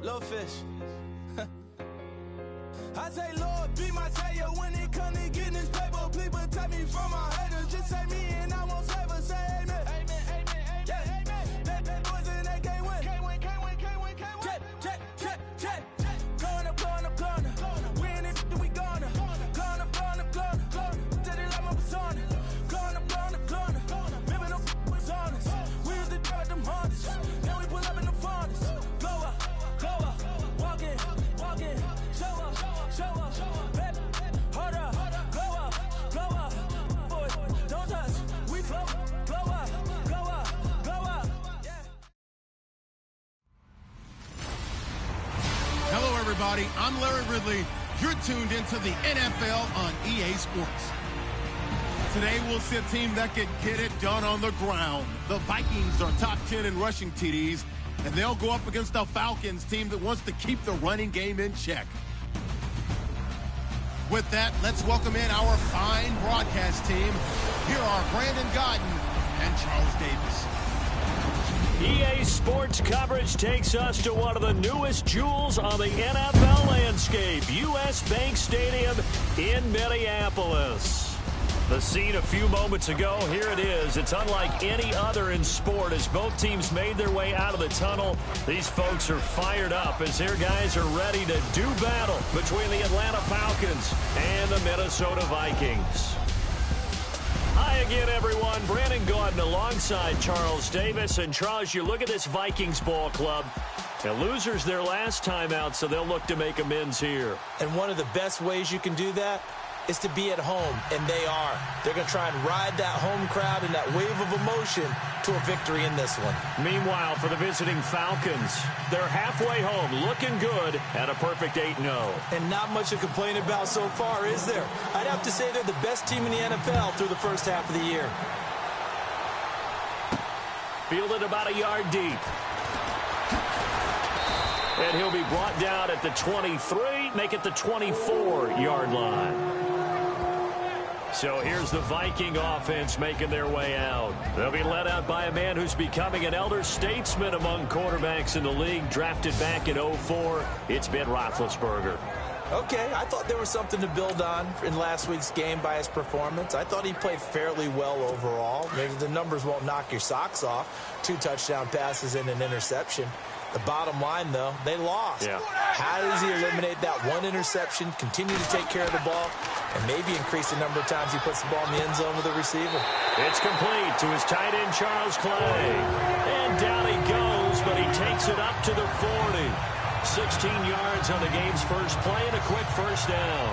Little fish. I say, Lord, be my savior when it comes to getting this paper. Please protect me from my haters. Just say me and I won't save her. Say amen. Amen, amen, amen, yeah. Amen. That boys and they can't win. Can't win, can't win, can't win, can't win. Jet. Blowing up. We in it, we gonna. Blowing up. Did it like my persona. Blowing up. Living up was honest. We used to drive them Hondas. Now we pull up in the furnace. Glow up. Walk in. Show up. Baby, hold up. Glow up. Boys, don't touch. We flow. Glow up. Yeah. Hello, everybody. I'm Larry Ridley. You're tuned into the NFL on EA Sports. Today, we'll see a team that can get it done on the ground. The Vikings are top 10 in rushing TDs, and they'll go up against the Falcons team that wants to keep the running game in check. With that, let's welcome in our fine broadcast team. Here are Brandon Godden and Charles Davis. EA Sports coverage takes us to one of the newest jewels on the NFL landscape, US Bank Stadium in Minneapolis. The scene a few moments ago, here it is. It's unlike any other in sport as both teams made their way out of the tunnel. These folks are fired up as their guys are ready to do battle between the Atlanta Falcons and the Minnesota Vikings. Hi again, everyone. Brandon Gaudin alongside Charles Davis. And Charles, you look at this Vikings ball club. The losers their last time out, so they'll look to make amends here. And one of the best ways you can do that is to be at home, and they are. They're going to try and ride that home crowd and that wave of emotion to a victory in this one. Meanwhile, for the visiting Falcons, they're halfway home, looking good at a perfect 8-0. And not much to complain about so far, is there? I'd have to say they're the best team in the NFL through the first half of the year. Fielded about a yard deep. And he'll be brought down at the 23, make it the 24-yard line. So here's the Viking offense making their way out. They'll be led out by a man who's becoming an elder statesman among quarterbacks in the league, drafted back in 2004. It's Ben Roethlisberger. Okay, I thought there was something to build on in last week's game by his performance. I thought he played fairly well overall. Maybe the numbers won't knock your socks off. 2 touchdown passes and an interception. The bottom line, though, they lost. Yeah. How does he eliminate that one interception, continue to take care of the ball, and maybe increase the number of times he puts the ball in the end zone with the receiver? It's complete to his tight end, Charles Clay. And down he goes, but he takes it up to the 40. 16 yards on the game's first play and a quick first down.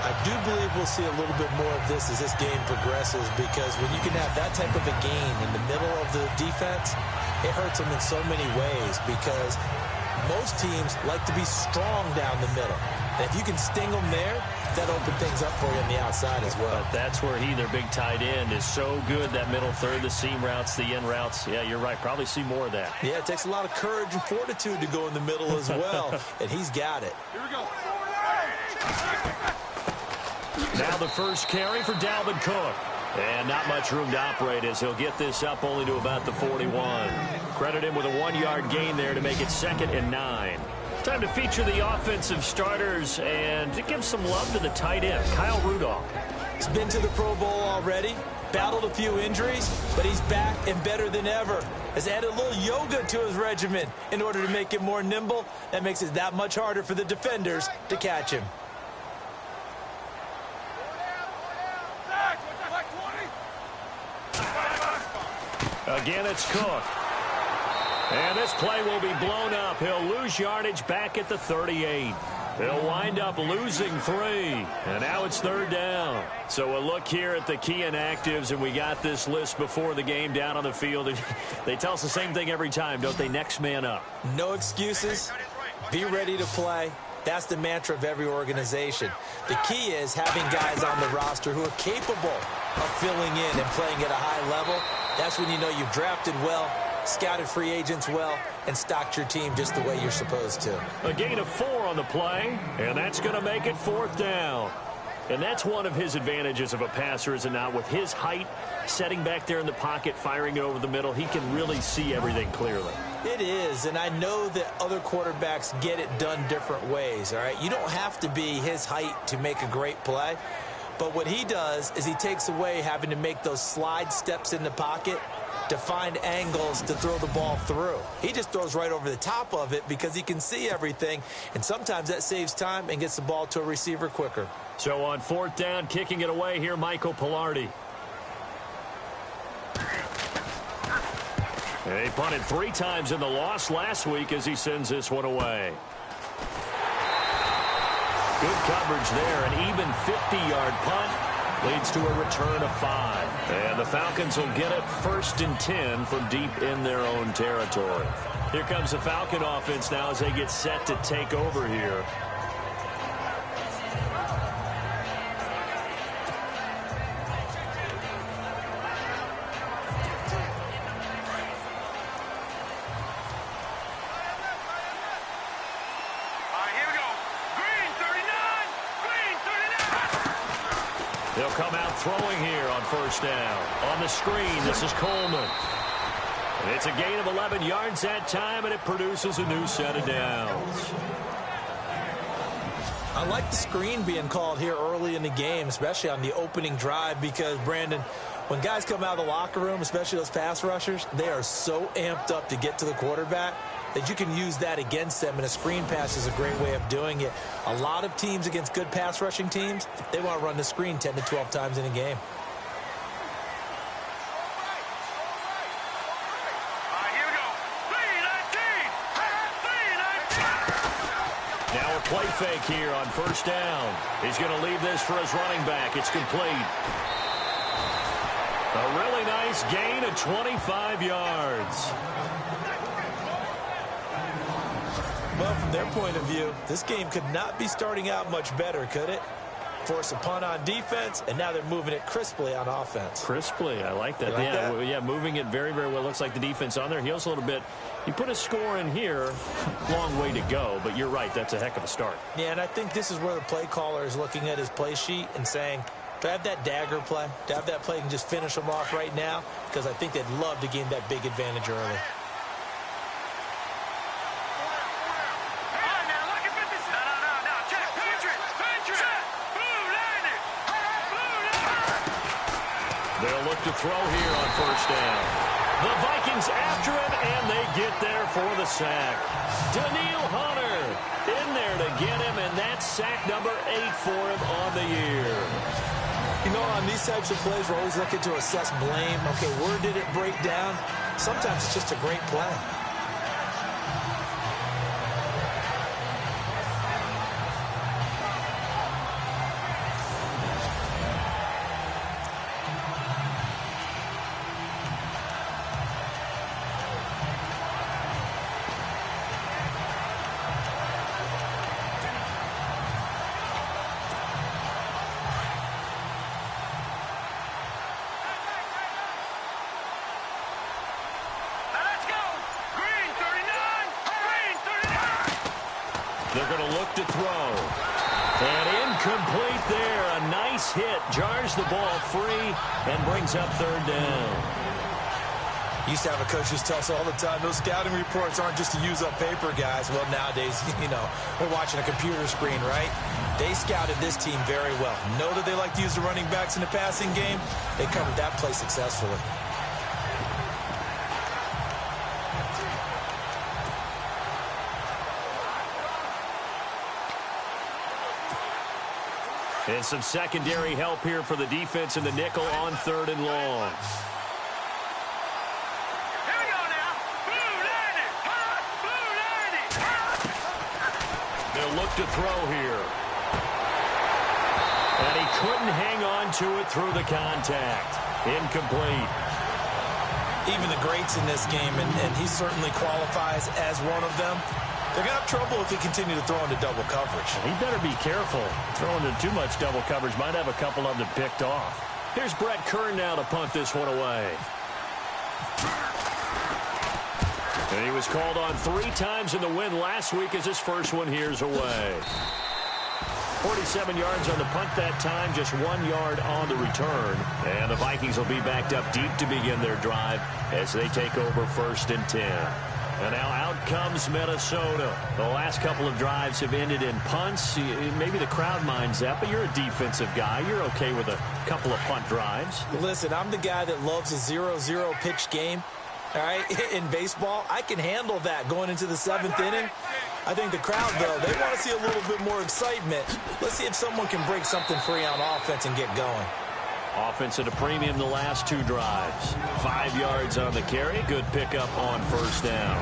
I do believe we'll see a little bit more of this as this game progresses, because when you can have that type of a gain in the middle of the defense, it hurts them in so many ways, because most teams like to be strong down the middle. And if you can sting them there, that opens things up for you on the outside as well. But that's where their big tight end, is so good, that middle third, the seam routes, the in routes. Yeah, you're right. Probably see more of that. Yeah, it takes a lot of courage and fortitude to go in the middle as well, and he's got it. Here we go. Now the first carry for Dalvin Cook. And not much room to operate as he'll get this up only to about the 41. Credit him with a 1-yard gain there to make it 2nd and 9. Time to feature the offensive starters and to give some love to the tight end, Kyle Rudolph. He's been to the Pro Bowl already, battled a few injuries, but he's back and better than ever. Has added a little yoga to his regimen in order to make it more nimble. That makes it that much harder for the defenders to catch him. Again, it's Cook. And this play will be blown up. He'll lose yardage back at the 38. They'll wind up losing 3. And now it's 3rd down. So a look here at the key inactives, and we got this list before the game down on the field. And they tell us the same thing every time, don't they? Next man up. No excuses. Be ready to play. That's the mantra of every organization. The key is having guys on the roster who are capable of filling in and playing at a high level. That's when you know you've drafted well, scouted free agents well, and stocked your team just the way you're supposed to. A gain of 4 on the play, and that's going to make it 4th down. And that's one of his advantages of a passer, is it not? With his height, setting back there in the pocket, firing it over the middle, he can really see everything clearly. It is, and I know that other quarterbacks get it done different ways, all right? You don't have to be his height to make a great play, but what he does is he takes away having to make those slide steps in the pocket to find angles to throw the ball through. He just throws right over the top of it because he can see everything, and sometimes that saves time and gets the ball to a receiver quicker. So on 4th down, kicking it away here, Michael Pilardi. He punted 3 times in the loss last week as he sends this one away. Good coverage there. An even 50-yard punt leads to a return of 5. And the Falcons will get it 1st and 10 from deep in their own territory. Here comes the Falcon offense now as they get set to take over here. They'll come out throwing here on 1st down. On the screen, this is Coleman. It's a gain of 11 yards that time, and it produces a new set of downs. I like the screen being called here early in the game, especially on the opening drive, because, Brandon, when guys come out of the locker room, especially those pass rushers, they are so amped up to get to the quarterback that you can use that against them, and a screen pass is a great way of doing it. A lot of teams against good pass rushing teams, they want to run the screen 10 to 12 times in a game. Now a play fake here on 1st down. He's going to leave this for his running back. It's complete. A really nice gain of 25 yards. Well, from their point of view, this game could not be starting out much better, could it? Force a punt on defense, and now they're moving it crisply on offense. Crisply, I like that. Yeah, moving it very, very well. Looks like the defense on their heels a little bit. You put a score in here, long way to go, but you're right, that's a heck of a start. Yeah, and I think this is where the play caller is looking at his play sheet and saying, do I have that dagger play? Do I have that play and just finish them off right now? Because I think they'd love to gain that big advantage early. They'll look to throw here on 1st down. The Vikings after him, and they get there for the sack. Daniil Hunter in there to get him, and that's sack number 8 for him on the year. You know, on these types of plays, we're always looking to assess blame. Okay, where did it break down? Sometimes it's just a great play. They're going to look to throw. And incomplete there. A nice hit. Jars the ball free and brings up 3rd down. Used to have a coach who tells us all the time, those scouting reports aren't just to use up paper, guys. Well, nowadays, you know, we're watching a computer screen, right? They scouted this team very well. Know that they like to use the running backs in the passing game. They covered that play successfully. And some secondary help here for the defense in the nickel on 3rd and long. Here we go now. Blue 90. Blue 90. They'll look to throw here. And he couldn't hang on to it through the contact. Incomplete. Even the greats in this game, and he certainly qualifies as one of them, they're going to have trouble if they continue to throw into double coverage. He better be careful. Throwing into too much double coverage might have a couple of them picked off. Here's Brett Kern now to punt this one away. And he was called on 3 times in the win last week as his first one here's away. 47 yards on the punt that time, just 1 yard on the return. And the Vikings will be backed up deep to begin their drive as they take over 1st and 10. And now out comes Minnesota. The last couple of drives have ended in punts. Maybe the crowd minds that, but you're a defensive guy. You're okay with a couple of punt drives. Listen, I'm the guy that loves a 0-0 pitch game. All right, in baseball, I can handle that going into the 7th inning. I think the crowd, though, they want to see a little bit more excitement. Let's see if someone can break something free on offense and get going. Offense at a premium the last 2 drives. 5 yards on the carry. Good pickup on first down.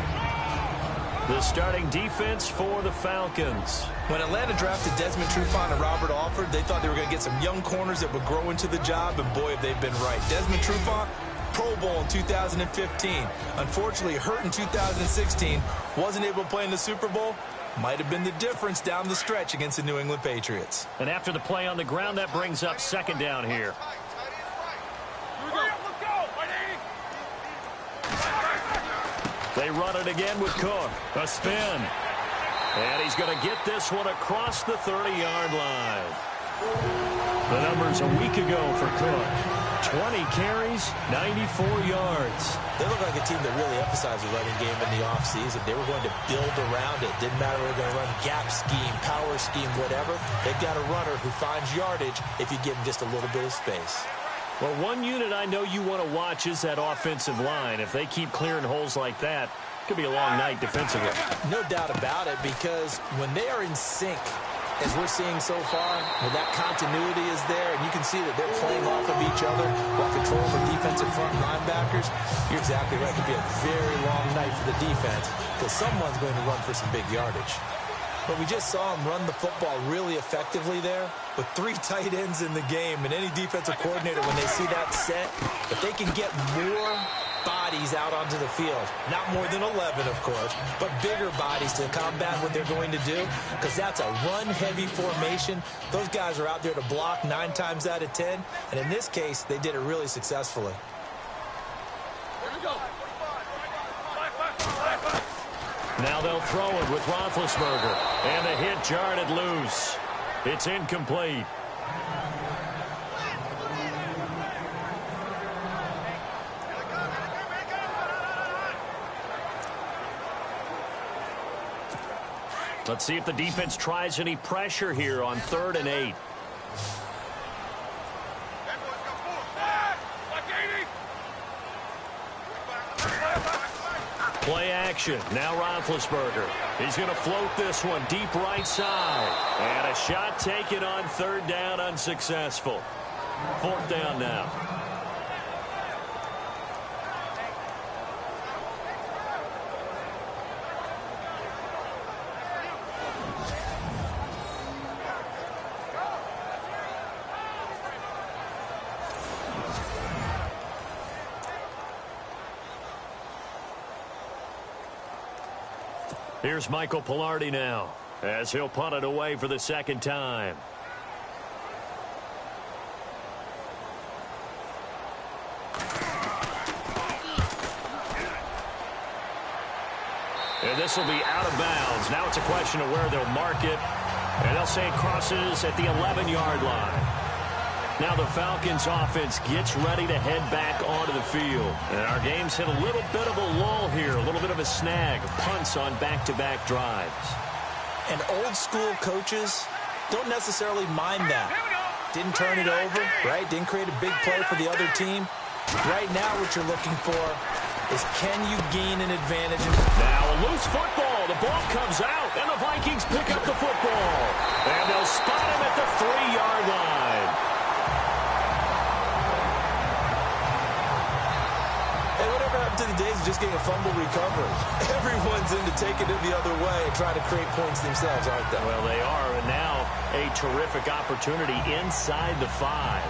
The starting defense for the Falcons. When Atlanta drafted Desmond Trufant and Robert Alford, they thought they were going to get some young corners that would grow into the job, and boy, have they been right. Desmond Trufant, Pro Bowl in 2015. Unfortunately, hurt in 2016. Wasn't able to play in the Super Bowl. Might have been the difference down the stretch against the New England Patriots. And after the play on the ground, that brings up second down here. They run it again with Cook. A spin. And he's going to get this one across the 30-yard line. The numbers a week ago for Cook. 20 carries, 94 yards. They look like a team that really emphasized the running game in the offseason. They were going to build around it. Didn't matter if they were going to run gap scheme, power scheme, whatever. They've got a runner who finds yardage if you give him just a little bit of space. Well, one unit I know you want to watch is that offensive line. If they keep clearing holes like that, it could be a long night defensively. No doubt about it, because when they are in sync, as we're seeing so far, when that continuity is there, and you can see that they're playing off of each other while controlling the defensive front linebackers, you're exactly right. It could be a very long night for the defense because someone's going to run for some big yardage. But we just saw him run the football really effectively there with 3 tight ends in the game. And any defensive coordinator, when they see that set, if they can get more bodies out onto the field, not more than 11, of course, but bigger bodies to combat what they're going to do, because that's a run-heavy formation. Those guys are out there to block 9 times out of 10. And in this case, they did it really successfully. Now they'll throw it with Roethlisberger. And the hit jarred loose. It's incomplete. Let's see if the defense tries any pressure here on 3rd and 8. Play action. Now Roethlisberger. He's going to float this one deep right side. And a shot taken on 3rd down, unsuccessful. 4th down now. Here's Michael Pilardi now, as he'll punt it away for the 2nd time. And this will be out of bounds. Now it's a question of where they'll mark it. And they'll say it crosses at the 11-yard line. Now the Falcons offense gets ready to head back onto the field. And our game's hit a little bit of a lull here, a little bit of a snag. Punts on back-to-back drives. And old-school coaches don't necessarily mind that. Didn't turn it over, right? Didn't create a big play for the other team. Right now what you're looking for is can you gain an advantage? Now a loose football. The ball comes out, and the Vikings pick up the football. And they'll spot him at the 3-yard line. To the days of just getting a fumble recovery. Everyone's into taking it the other way and trying to create points themselves, aren't they? Well, they are, and now a terrific opportunity inside the 5.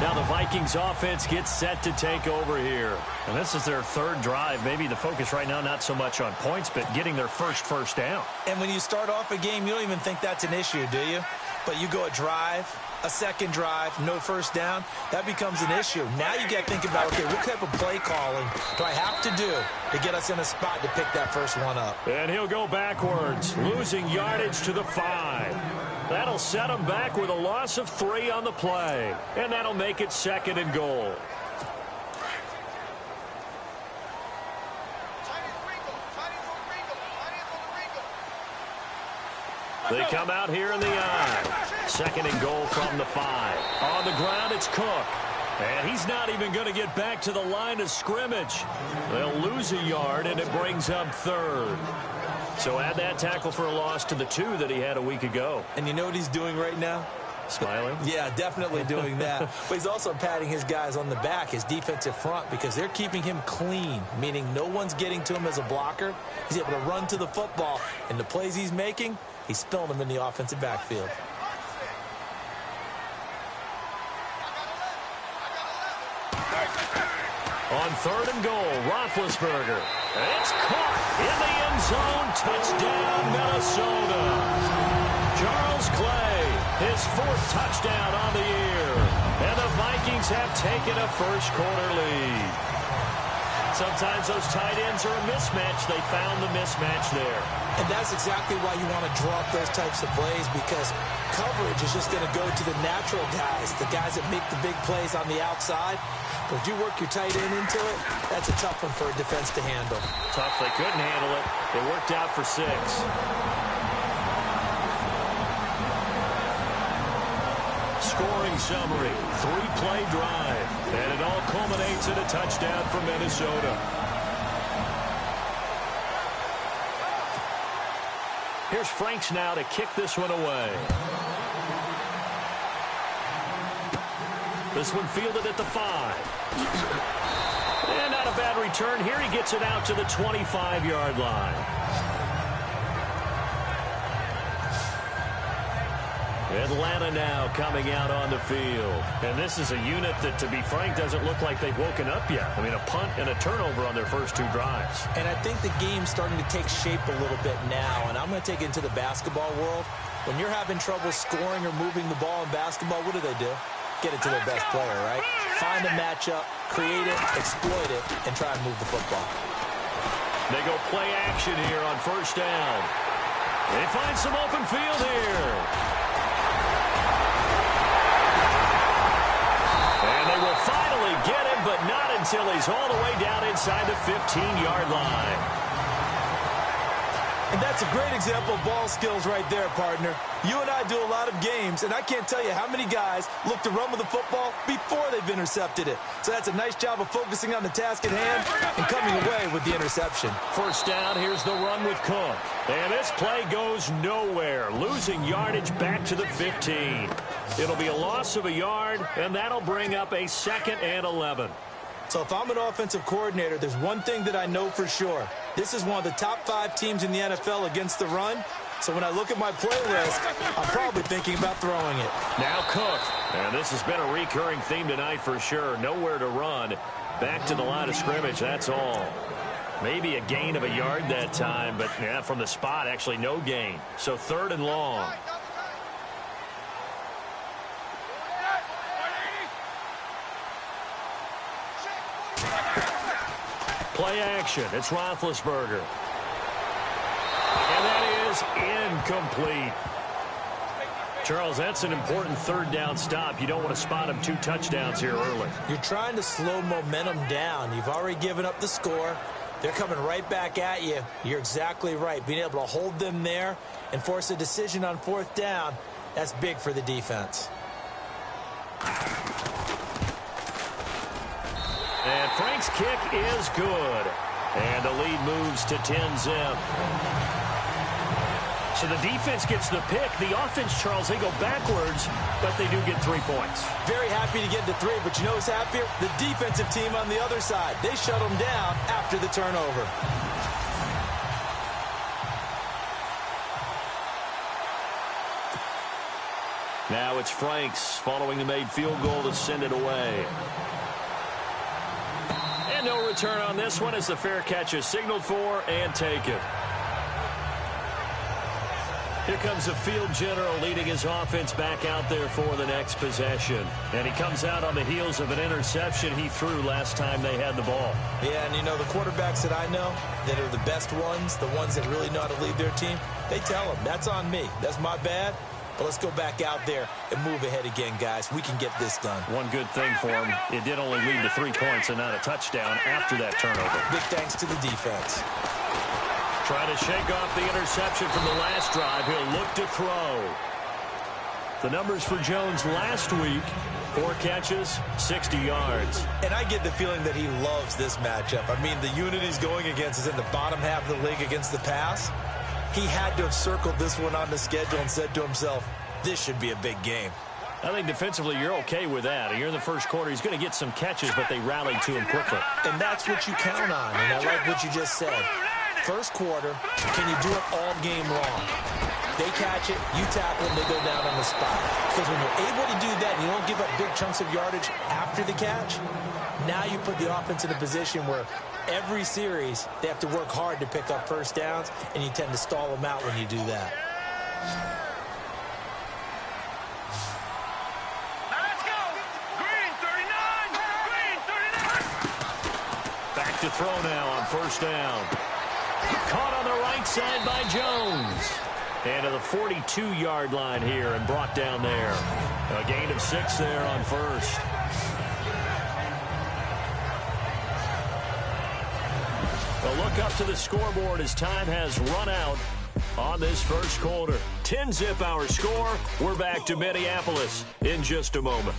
Now the Vikings offense gets set to take over here. And this is their 3rd drive. Maybe the focus right now not so much on points, but getting their first down. And when you start off a game, you don't even think that's an issue, do you? But you go a drive, a 2nd drive, no first down, that becomes an issue. Now you got to think about, okay, what type of play calling do I have to do to get us in a spot to pick that first one up? And he'll go backwards, losing yardage to the 5. That'll set them back with a loss of 3 on the play. And that'll make it 2nd and goal. They come out here in the eye. 2nd and goal from the 5. On the ground, it's Cook. And he's not even going to get back to the line of scrimmage. They'll lose a yard, and it brings up 3rd. So add that tackle for a loss to the 2 that he had a week ago. And you know what he's doing right now? Smiling? Yeah, definitely doing that. But he's also patting his guys on the back, his defensive front, because they're keeping him clean, meaning no one's getting to him as a blocker. He's able to run to the football, and the plays he's making, he's spilling them in the offensive backfield. On 3rd and goal, Roethlisberger. It's caught in the end zone. Touchdown, Minnesota. Charles Clay, his 4th touchdown on the year. And the Vikings have taken a first-quarter lead. Sometimes those tight ends are a mismatch. They found the mismatch there. And that's exactly why you want to draw up those types of plays, because coverage is just going to go to the natural guys, the guys that make the big plays on the outside. But if you work your tight end into it, that's a tough one for a defense to handle. Tough. They couldn't handle it. It worked out for 6. Scoring summary, 3-play drive, and it all culminates in a touchdown for Minnesota. Here's Franks now to kick this one away. This one fielded at the 5. And not a bad return here. He gets it out to the 25-yard line. Atlanta now coming out on the field. And this is a unit that, to be frank, doesn't look like they've woken up yet. I mean, a punt and a turnover on their first 2 drives. And I think the game's starting to take shape a little bit now. And I'm going to take it into the basketball world. When you're having trouble scoring or moving the ball in basketball, what do? Get it to their best player, right? Find a matchup, create it, exploit it, and try and move the football. They go play action here on 1st down. They find some open field here. And they will finally get him, but not until he's all the way down inside the 15-yard line. And that's a great example of ball skills right there, partner. You and I do a lot of games, and I can't tell you how many guys look to run with the football before they've intercepted it. So that's a nice job of focusing on the task at hand and coming away with the interception. 1st down, here's the run with Cook. And this play goes nowhere, losing yardage back to the 15. It'll be a loss of a yard, and that'll bring up a 2nd and 11. So if I'm an offensive coordinator, there's one thing that I know for sure. This is one of the top 5 teams in the NFL against the run. So when I look at my playlist, I'm probably thinking about throwing it. Now Cook. And this has been a recurring theme tonight for sure. Nowhere to run. Back to the line of scrimmage, that's all. Maybe a gain of a yard that time, but yeah, from the spot, actually no gain. So 3rd and long. Play action. It's Roethlisberger. And that is incomplete. Charles, that's an important 3rd down stop. You don't want to spot him 2 touchdowns here early. You're trying to slow momentum down. You've already given up the score. They're coming right back at you. You're exactly right. Being able to hold them there and force a decision on 4th down, that's big for the defense. And Frank's kick is good. And the lead moves to 10-zip. So the defense gets the pick. The offense, Charles, they go backwards, but they do get 3 points. Very happy to get the 3, but you know who's happier? The defensive team on the other side. They shut them down after the turnover. Now it's Franks following the made field goal to send it away. And no return on this one as the fair catch is signaled for and taken. Here comes the field general leading his offense back out there for the next possession. And he comes out on the heels of an interception he threw last time they had the ball. Yeah, and you know, the quarterbacks that I know that are the best ones, the ones that really know how to lead their team, they tell them, that's on me. That's my bad. But let's go back out there and move ahead again, guys. We can get this done. One good thing for him, it did only lead to 3 points and not a touchdown after that turnover. Big thanks to the defense. Trying to shake off the interception from the last drive. He'll look to throw. The numbers for Jones last week: 4 catches, 60 yards. And I get the feeling that he loves this matchup. I mean, the unit he's going against is in the bottom half of the league against the pass. He had to have circled this one on the schedule and said to himself, this should be a big game. I think defensively you're okay with that. You're in the first quarter. He's going to get some catches, but they rallied to him quickly. And that's what you count on. And I like what you just said. First quarter, can you do it all game long? They catch it, you tackle them, they go down on the spot. Because when you're able to do that and you don't give up big chunks of yardage after the catch, now you put the offense in a position where every series they have to work hard to pick up first downs, and you tend to stall them out when you do that. Let's go! Green 39! Green 39! Back to throw now on first down. Caught on the right side by Jones. And to the 42-yard line here and brought down there. A gain of 6 there on first. A look up to the scoreboard as time has run out on this first quarter. 10-zip our score. We're back to Minneapolis in just a moment.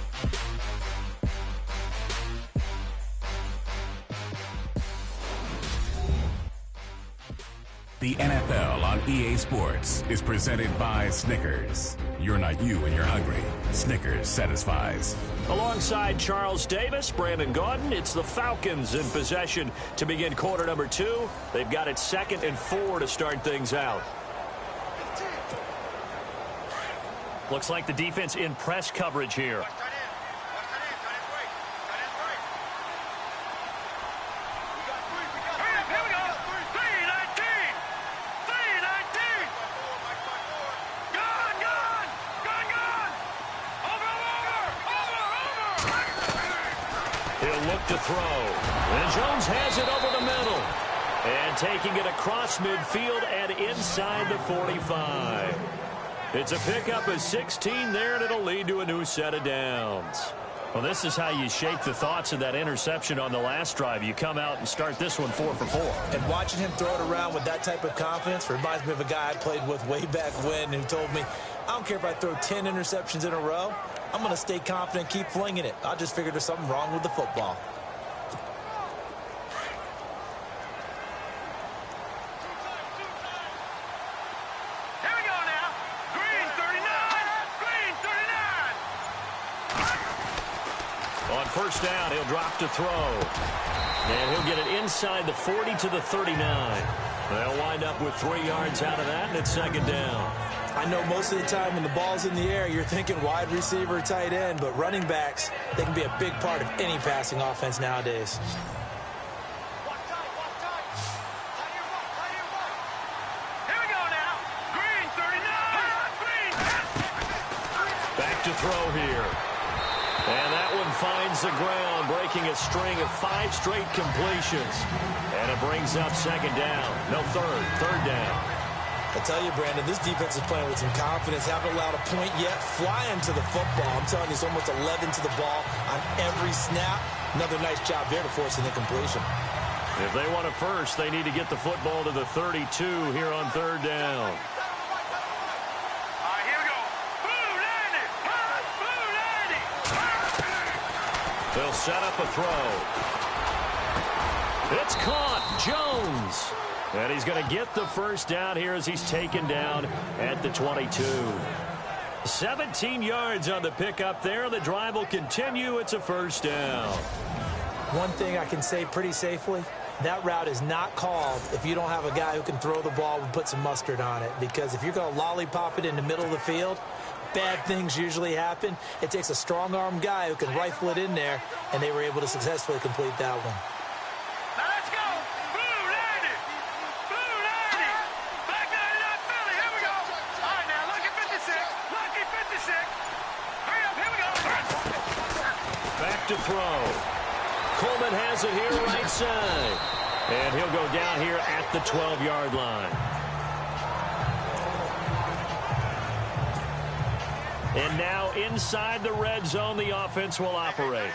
The NFL on EA Sports is presented by Snickers. You're not you when you're hungry. Snickers satisfies. Alongside Charles Davis, Brandon Gaudin, it's the Falcons in possession to begin quarter number 2. They've got it 2nd and 4 to start things out. Looks like the defense in press coverage here. To throw. And Jones has it over the middle. And taking it across midfield and inside the 45. It's a pickup of 16 there, and it'll lead to a new set of downs. Well, this is how you shape the thoughts of that interception on the last drive. You come out and start this one 4 for 4. And watching him throw it around with that type of confidence reminds me of a guy I played with way back when who told me, I don't care if I throw 10 interceptions in a row. I'm going to stay confident and keep flinging it. I just figured there's something wrong with the football. First down, he'll drop to throw. And he'll get it inside the 40 to the 39. They'll wind up with 3 yards out of that, and it's 2nd down. I know most of the time when the ball's in the air, you're thinking wide receiver, tight end, but running backs, they can be a big part of any passing offense nowadays. Here we go now. Green 39. Green. Back to throw here. And that one finds the ground, breaking a string of 5 straight completions. And it brings up 2nd down. No, third down. I tell you, Brandon, this defense is playing with some confidence. Haven't allowed a point yet. Flying to the football. I'm telling you, it's almost 11 to the ball on every snap. Another nice job there to force an incompletion. If they want a first, they need to get the football to the 32 here on 3rd down. They'll set up a throw. It's caught. Jones. And he's going to get the first down here as he's taken down at the 22. 17 yards on the pickup there. The drive will continue. It's a first down. One thing I can say pretty safely, that route is not called if you don't have a guy who can throw the ball and put some mustard on it. Because if you're going to lollipop it in the middle of the field, bad things usually happen. It takes a strong-arm guy who can rifle it in there, and they were able to successfully complete that one. Now let's go. Blue 90. Blue 90. Back 99 Philly. Here we go. All right, now, lucky 56. Lucky 56. Hurry up. Here we go. Back to throw. Coleman has it here right side. And he'll go down here at the 12-yard line. And now inside the red zone, the offense will operate.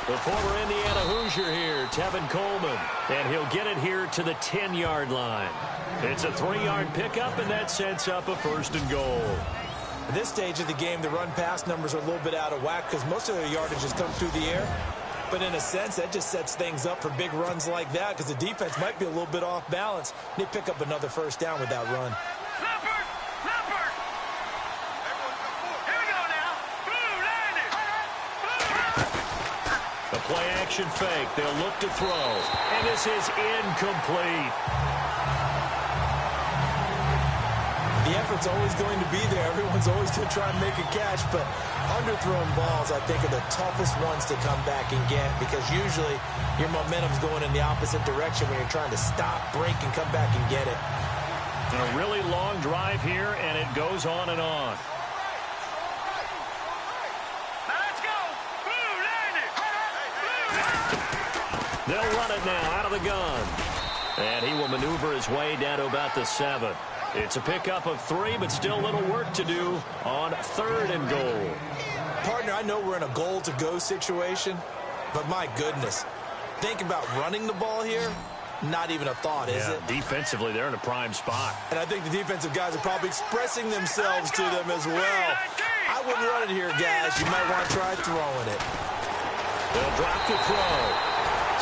The former Indiana Hoosier here, Tevin Coleman. And he'll get it here to the 10-yard line. It's a 3-yard pickup, and that sets up a 1st and goal. At this stage of the game, the run-pass numbers are a little bit out of whack because most of their yardage has come through the air. But in a sense, that just sets things up for big runs like that because the defense might be a little bit off balance. They pick up another 1st down with that run. The play-action fake. They'll look to throw. And this is incomplete. The effort's always going to be there. Everyone's always going to try and make a catch, but underthrown balls, I think, are the toughest ones to come back and get because usually your momentum's going in the opposite direction when you're trying to stop, break, and come back and get it. And a really long drive here, and it goes on and on. They'll run it now out of the gun. And he will maneuver his way down to about the 7. It's a pickup of 3, but still a little work to do on 3rd and goal. Partner, I know we're in a goal-to-go situation, but my goodness, think about running the ball here. Not even a thought, is it? Defensively, they're in a prime spot. And I think the defensive guys are probably expressing themselves to them as well. I wouldn't run it here, guys. You might want to try throwing it. They'll drop the throw.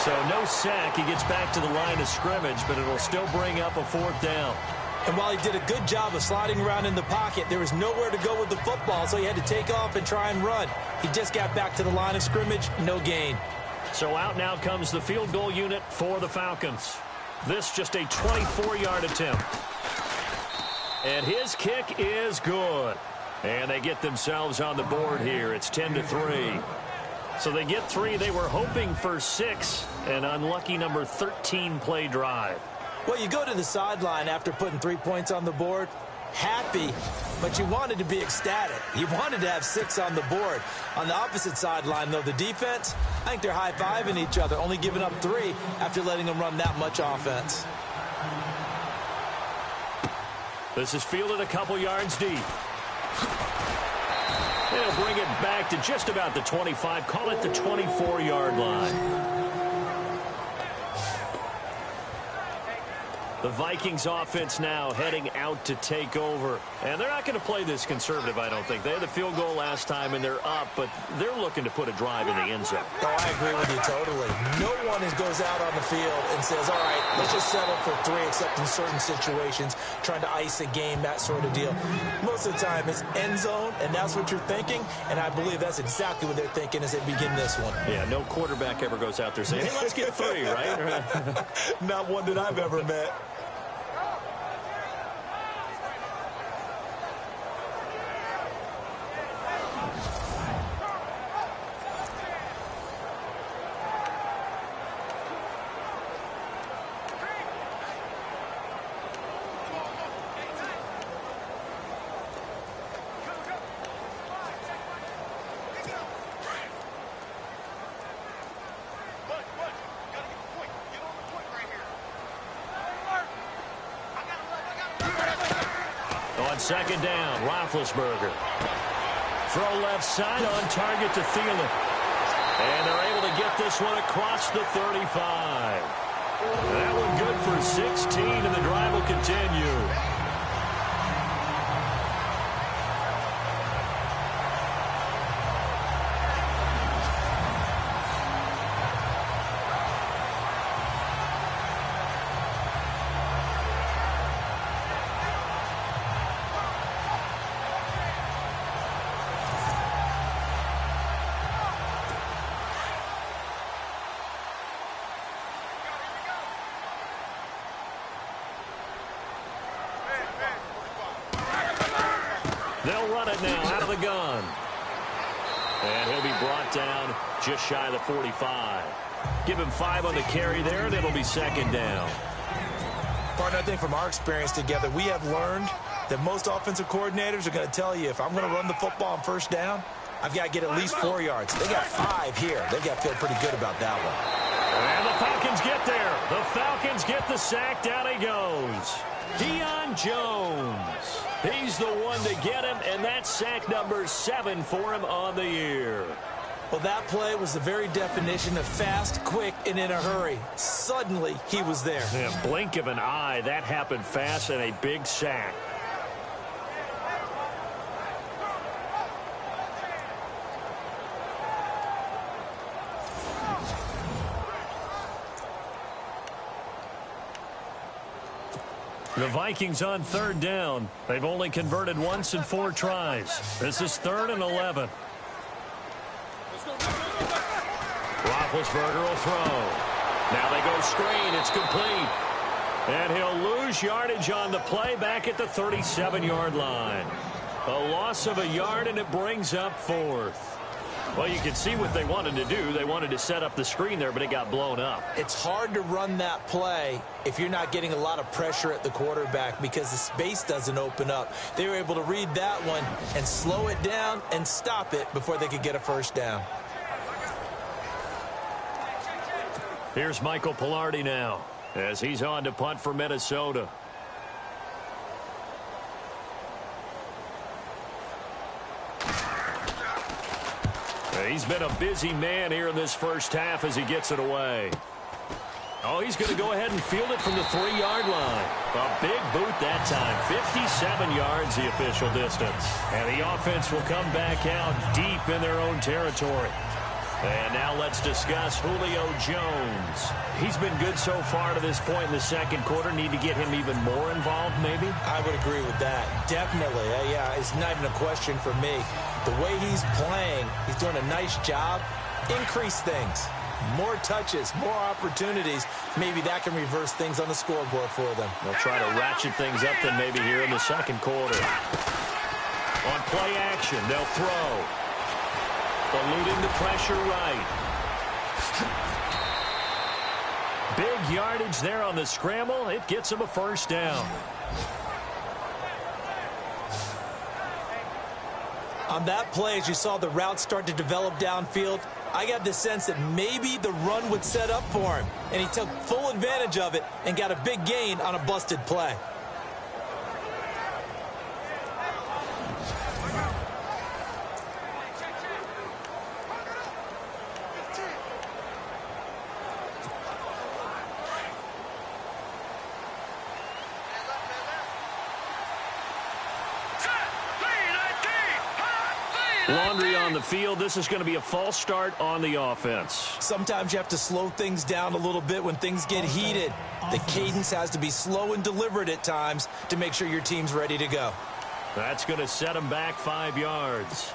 So no sack. He gets back to the line of scrimmage, but it'll still bring up a 4th down. And while he did a good job of sliding around in the pocket, there was nowhere to go with the football, so he had to take off and try and run. He just got back to the line of scrimmage, no gain. So out now comes the field goal unit for the Falcons. This just a 24-yard attempt. And his kick is good. And they get themselves on the board here. It's 10-3. So they get 3. They were hoping for 6. An unlucky number 13 play drive. Well, you go to the sideline after putting 3 points on the board, happy, but you wanted to be ecstatic. You wanted to have 6 on the board. On the opposite sideline, though, the defense, I think they're high-fiving each other, only giving up 3 after letting them run that much offense. This is fielded a couple yards deep. They'll bring it back to just about the 25, call it the 24-yard line. The Vikings offense now heading out to take over. And they're not going to play this conservative, I don't think. They had the field goal last time, and they're up, but they're looking to put a drive in the end zone. Oh, I agree with you totally. No one goes out on the field and says, all right, let's just settle for 3, except in certain situations, trying to ice a game, that sort of deal. Most of the time, it's end zone, and that's what you're thinking, and I believe that's exactly what they're thinking as they begin this one. Yeah, no quarterback ever goes out there saying, hey, let's get 3, right? Not one that I've ever met. Second down, Roethlisberger. Throw left side on target to Thielen. And they're able to get this one across the 35. That one good for 16, and the drive will continue. They'll run it now out of the gun. And he'll be brought down just shy of the 45. Give him 5 on the carry there, and it'll be second down. Partner, I think from our experience together, we have learned that most offensive coordinators are going to tell you, if I'm going to run the football on first down, I've got to get at least 4 yards. They got 5 here. They've got to feel pretty good about that one. And the Falcons get there. The Falcons get the sack. Down he goes. Deion Jones. He's the one to get him, and that's sack number 7 for him on the year. Well, that play was the very definition of fast, quick, and in a hurry. Suddenly, he was there. In a blink of an eye, that happened fast and a big sack. The Vikings on 3rd down. They've only converted once in 4 tries. This is 3rd and 11. Roethlisberger will throw. Now they go screen. It's complete. And he'll lose yardage on the play back at the 37-yard line. A loss of a yard, and it brings up 4th. Well, you can see what they wanted to do. They wanted to set up the screen there, but it got blown up. It's hard to run that play if you're not getting a lot of pressure at the quarterback because the space doesn't open up. They were able to read that one and slow it down and stop it before they could get a first down. Here's Michael Pilardi now as he's on to punt for Minnesota. He's been a busy man here in this first half as he gets it away. Oh, he's going to go ahead and field it from the 3-yard line. A big boot that time. 57 yards the official distance. And the offense will come back out deep in their own territory. And now let's discuss Julio Jones. He's been good so far to this point in the second quarter. Need to get him even more involved, maybe? I would agree with that. Definitely. Yeah, it's not even a question for me. The way he's playing, he's doing a nice job. Increase things. More touches, more opportunities. Maybe that can reverse things on the scoreboard for them. They'll try to ratchet things up then maybe here in the second quarter. On play action, they'll throw. Eluding the pressure right. Big yardage there on the scramble. It gets him a first down. On that play, as you saw the route start to develop downfield, I got the sense that maybe the run would set up for him. And he took full advantage of it and got a big gain on a busted play. Laundry on the field. This is going to be a false start on the offense. Sometimes you have to slow things down a little bit when things get heated. The cadence has to be slow and deliberate at times to make sure your team's ready to go. That's going to set him back 5 yards.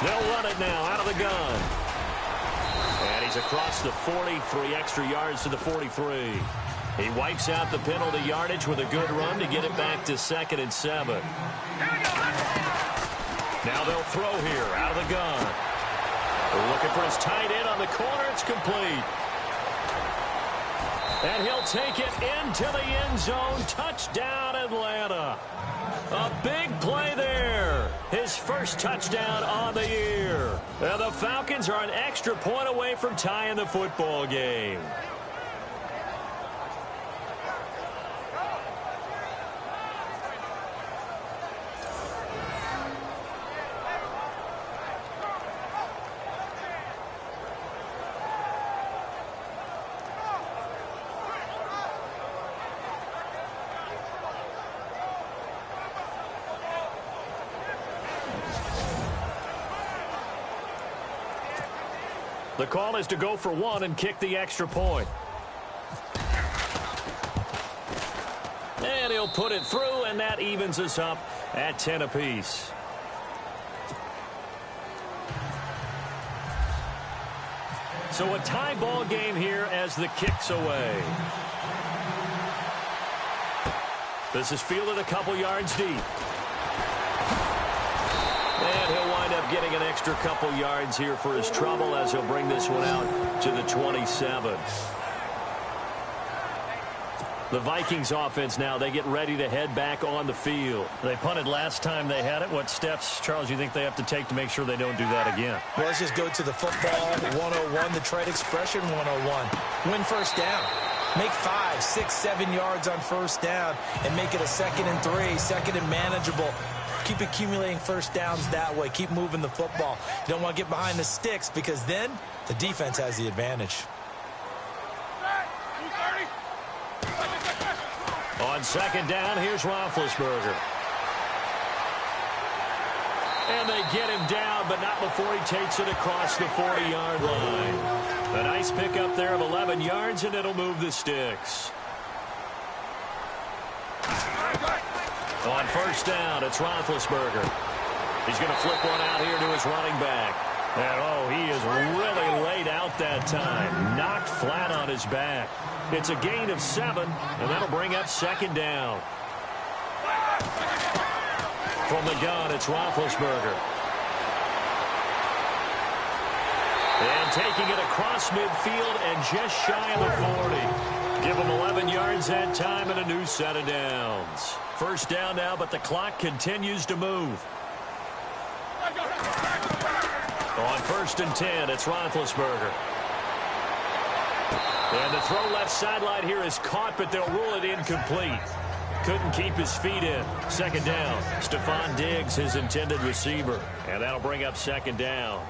They'll run it now out of the gun. And he's across the 40, 3 extra yards to the 43. He wipes out the penalty yardage with a good run to get it back to 2nd and 7. Now they'll throw here out of the gun. They're looking for his tight end on the corner. It's complete. And he'll take it into the end zone. Touchdown, Atlanta. A big play there. His first touchdown on the year. And the Falcons are an extra point away from tying the football game. The call is to go for 1 and kick the extra point. And he'll put it through, and that evens us up at 10 apiece. So a tie ball game here as the kick's away. This is fielded a couple yards deep. And he'll wind up getting an extra couple yards here for his trouble as he'll bring this one out to the 27. The Vikings offense now, they get ready to head back on the field. They punted last time they had it. What steps, Charles, you think they have to take to make sure they don't do that again? Well, let's just go to the football 101, the trade expression 101. Win first down. Make 5, 6, 7 yards on first down and make it a 2nd and 3, 2nd and manageable. Keep accumulating first downs that way. Keep moving the football. You don't want to get behind the sticks because then the defense has the advantage. On 2nd down, here's Roethlisberger. And they get him down, but not before he takes it across the 40-yard line. A nice pickup there of 11 yards, and it'll move the sticks. On 1st down, it's Roethlisberger. He's going to flip one out here to his running back. And, oh, he is really laid out that time. Knocked flat on his back. It's a gain of 7, and that'll bring up 2nd down. From the gun, it's Roethlisberger. And taking it across midfield and just shy of the 40. Give him 11 yards that time and a new set of downs. 1st down now, but the clock continues to move. On 1st and 10, it's Roethlisberger. And the throw left sideline here is caught, but they'll rule it incomplete. Couldn't keep his feet in. 2nd down. Stephon Diggs, his intended receiver. And that'll bring up 2nd down.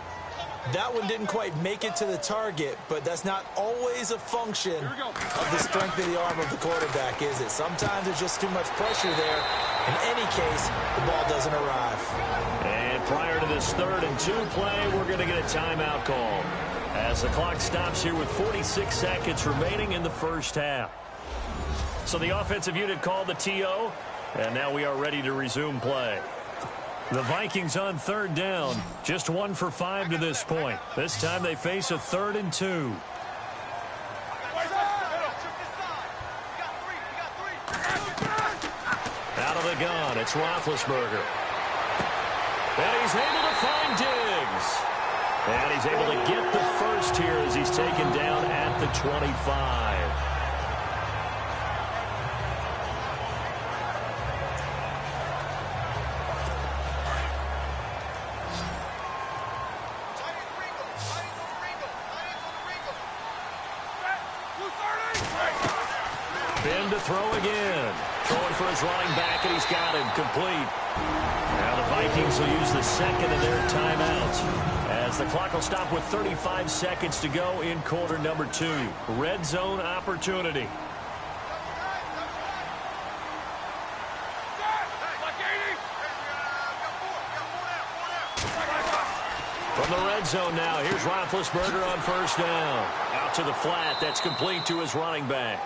That one didn't quite make it to the target, but that's not always a function of the strength of the arm of the quarterback, is it? Sometimes there's just too much pressure there. In any case, the ball doesn't arrive. And prior to this 3rd and 2 play, we're going to get a timeout call as the clock stops here with 46 seconds remaining in the 1st half. So the offensive unit called the TO, and now we are ready to resume play. The Vikings on 3rd down, just 1 for 5 to this point. This time they face a 3rd and 2. Out of the gun, it's Roethlisberger. And he's able to find Diggs. And he's able to get the first here as he's taken down at the 25. Ben to throw again. Throwing for his running back, and he's got him complete. Now the Vikings will use the 2nd of their timeouts as the clock will stop with 35 seconds to go in quarter number 2. Red zone opportunity. From the red zone now, here's Roethlisberger on 1st down. Out to the flat, that's complete to his running back.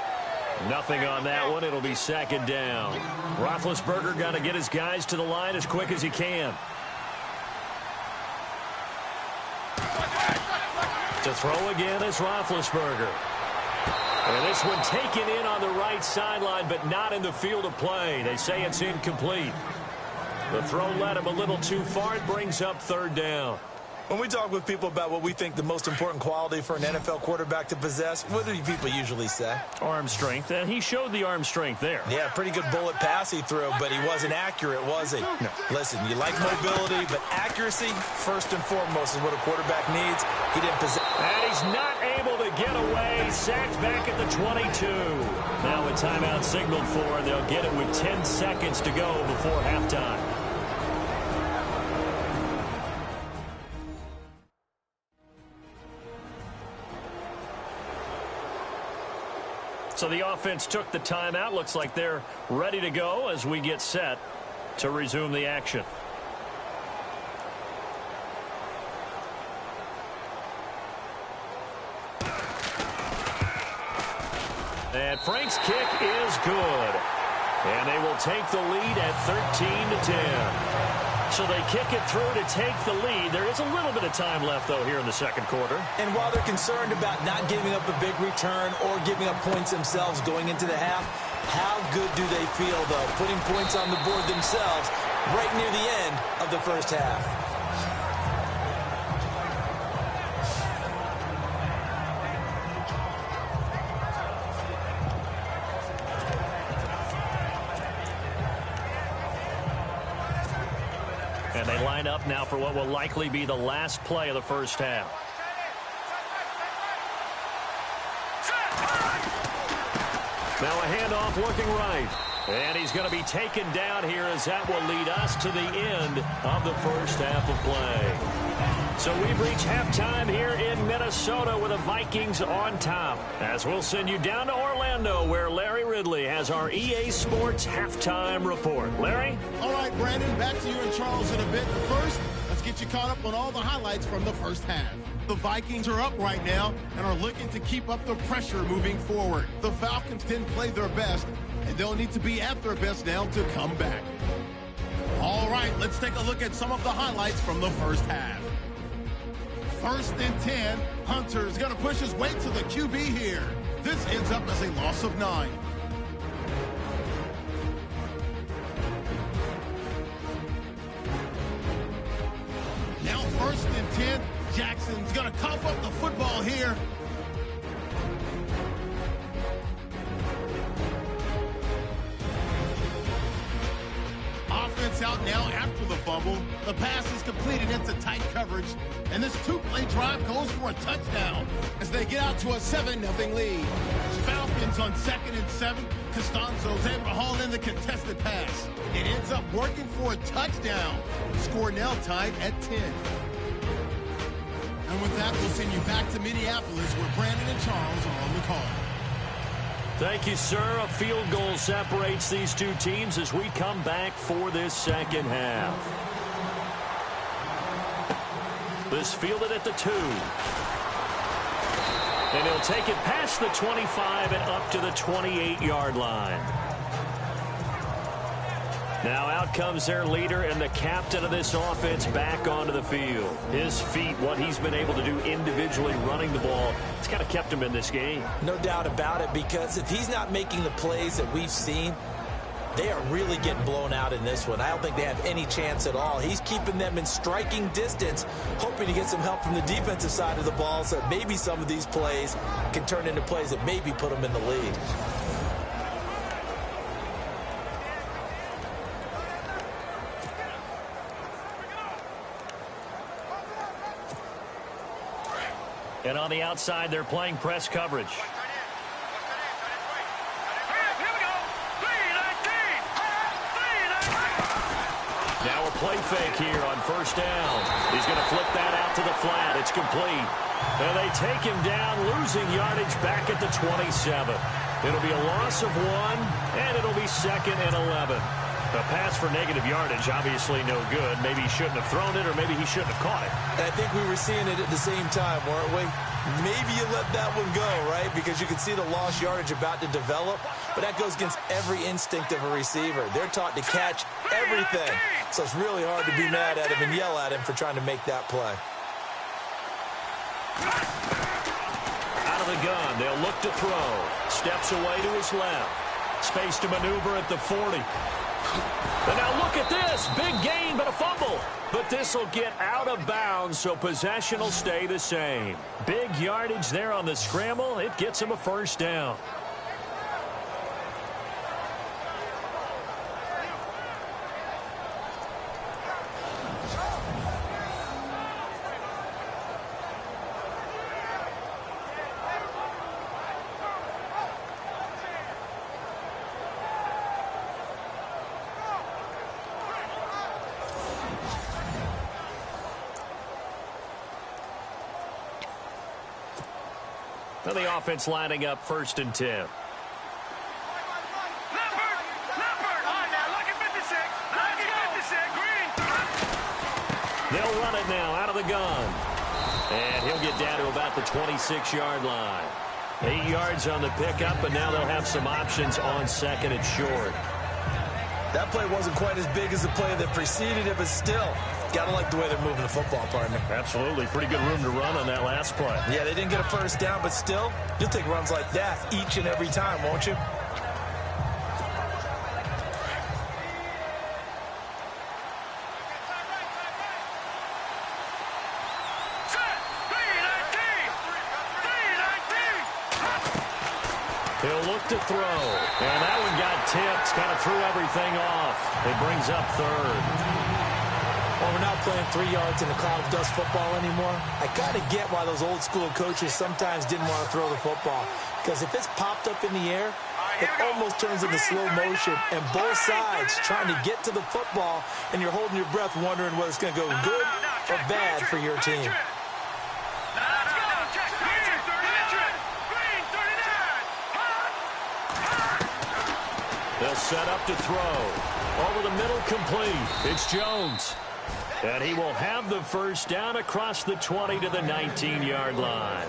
Nothing on that one. It'll be 2nd down. Roethlisberger got to get his guys to the line as quick as he can. To throw again is Roethlisberger. And this one taken in on the right sideline, but not in the field of play. They say it's incomplete. The throw led him a little too far. It brings up 3rd down. When we talk with people about what we think the most important quality for an NFL quarterback to possess, what do people usually say? Arm strength, and he showed the arm strength there. Yeah, pretty good bullet pass he threw, but he wasn't accurate, was he? No. Listen, you like mobility, but accuracy, first and foremost, is what a quarterback needs. He didn't possess. And he's not able to get away. Sacked back at the 22. Now a timeout signaled for, and they'll get it with 10 seconds to go before halftime. So the offense took the timeout. Looks like they're ready to go as we get set to resume the action. And Frank's kick is good. And they will take the lead at 13-10. So they kick it through to take the lead. There is a little bit of time left, though, here in the 2nd quarter. And while they're concerned about not giving up a big return or giving up points themselves going into the half, how good do they feel, though, putting points on the board themselves right near the end of the 1st half? And they line up now for what will likely be the last play of the first half. Now a handoff looking right. And he's going to be taken down here as that will lead us to the end of the first half of play. So we've reached halftime here in Minnesota with the Vikings on top. As we'll send you down to Orlando where Larry Ridley has our EA Sports halftime report. Larry? All right, Brandon, back to you and Charles in a bit. But first, let's get you caught up on all the highlights from the first half. The Vikings are up right now and are looking to keep up the pressure moving forward. The Falcons didn't play their best, and they'll need to be at their best now to come back. All right, let's take a look at some of the highlights from the first half. 1st and 10, Hunter is going to push his way to the QB here. This ends up as a loss of 9. Now 1st and 10, Jackson's going to cough up the football here. Offense out now after the fumble. The pass is completed into tight coverage, and this 2-play drive goes for a touchdown as they get out to a 7-0 lead. Falcons on 2nd and 7. Costanzo's able to haul in the contested pass. It ends up working for a touchdown. Score now tied at 10. And with that, we'll send you back to Minneapolis where Brandon and Charles are on the call. Thank you, sir. A field goal separates these two teams as we come back for this second half. This fielded at the 2. And he'll take it past the 25 and up to the 28-yard line. Now out comes their leader and the captain of this offense back onto the field. His feet, what he's been able to do individually running the ball, it's kind of kept him in this game. No doubt about it, because if he's not making the plays that we've seen, they are really getting blown out in this one. I don't think they have any chance at all. He's keeping them in striking distance, hoping to get some help from the defensive side of the ball so that maybe some of these plays can turn into plays that maybe put them in the lead. And on the outside, they're playing press coverage. Now a play fake here on 1st down. He's going to flip that out to the flat. It's complete. And they take him down, losing yardage back at the 27. It'll be a loss of 1, and it'll be 2nd and 11. The pass for negative yardage, obviously no good. Maybe he shouldn't have thrown it, or maybe he shouldn't have caught it. And I think we were seeing it at the same time, weren't we? Maybe you let that one go, right? Because you can see the lost yardage about to develop. But that goes against every instinct of a receiver. They're taught to catch everything. So it's really hard to be mad at him and yell at him for trying to make that play. Out of the gun, they'll look to throw. Steps away to his left. Space to maneuver at the 40. And now look at this. Big gain, but a fumble. But this will get out of bounds, so possession will stay the same. Big yardage there on the scramble. It gets him a 1st down. And the offense lining up 1st and 10. They'll run it now out of the gun. And he'll get down to about the 26-yard line. 8 yards on the pickup, but now they'll have some options on 2nd and short. That play wasn't quite as big as the play that preceded it, but still, gotta like the way they're moving the football, partner. Absolutely. Pretty good room to run on that last play. Yeah, they didn't get a 1st down, but still, you'll take runs like that each and every time, won't you? He'll look to throw. And that one got tipped. Kind of threw everything off. It brings up 3rd. Well, we're not playing 3 yards in a cloud of dust football anymore. I kind of get why those old school coaches sometimes didn't want to throw the football. Because if it's popped up in the air, it almost turns into slow motion. And both sides trying to get to the football, and you're holding your breath wondering whether it's going to go good or bad for your team. They'll set up to throw. Over the middle, complete. It's Jones. And he will have the first down across the 20 to the 19-yard line.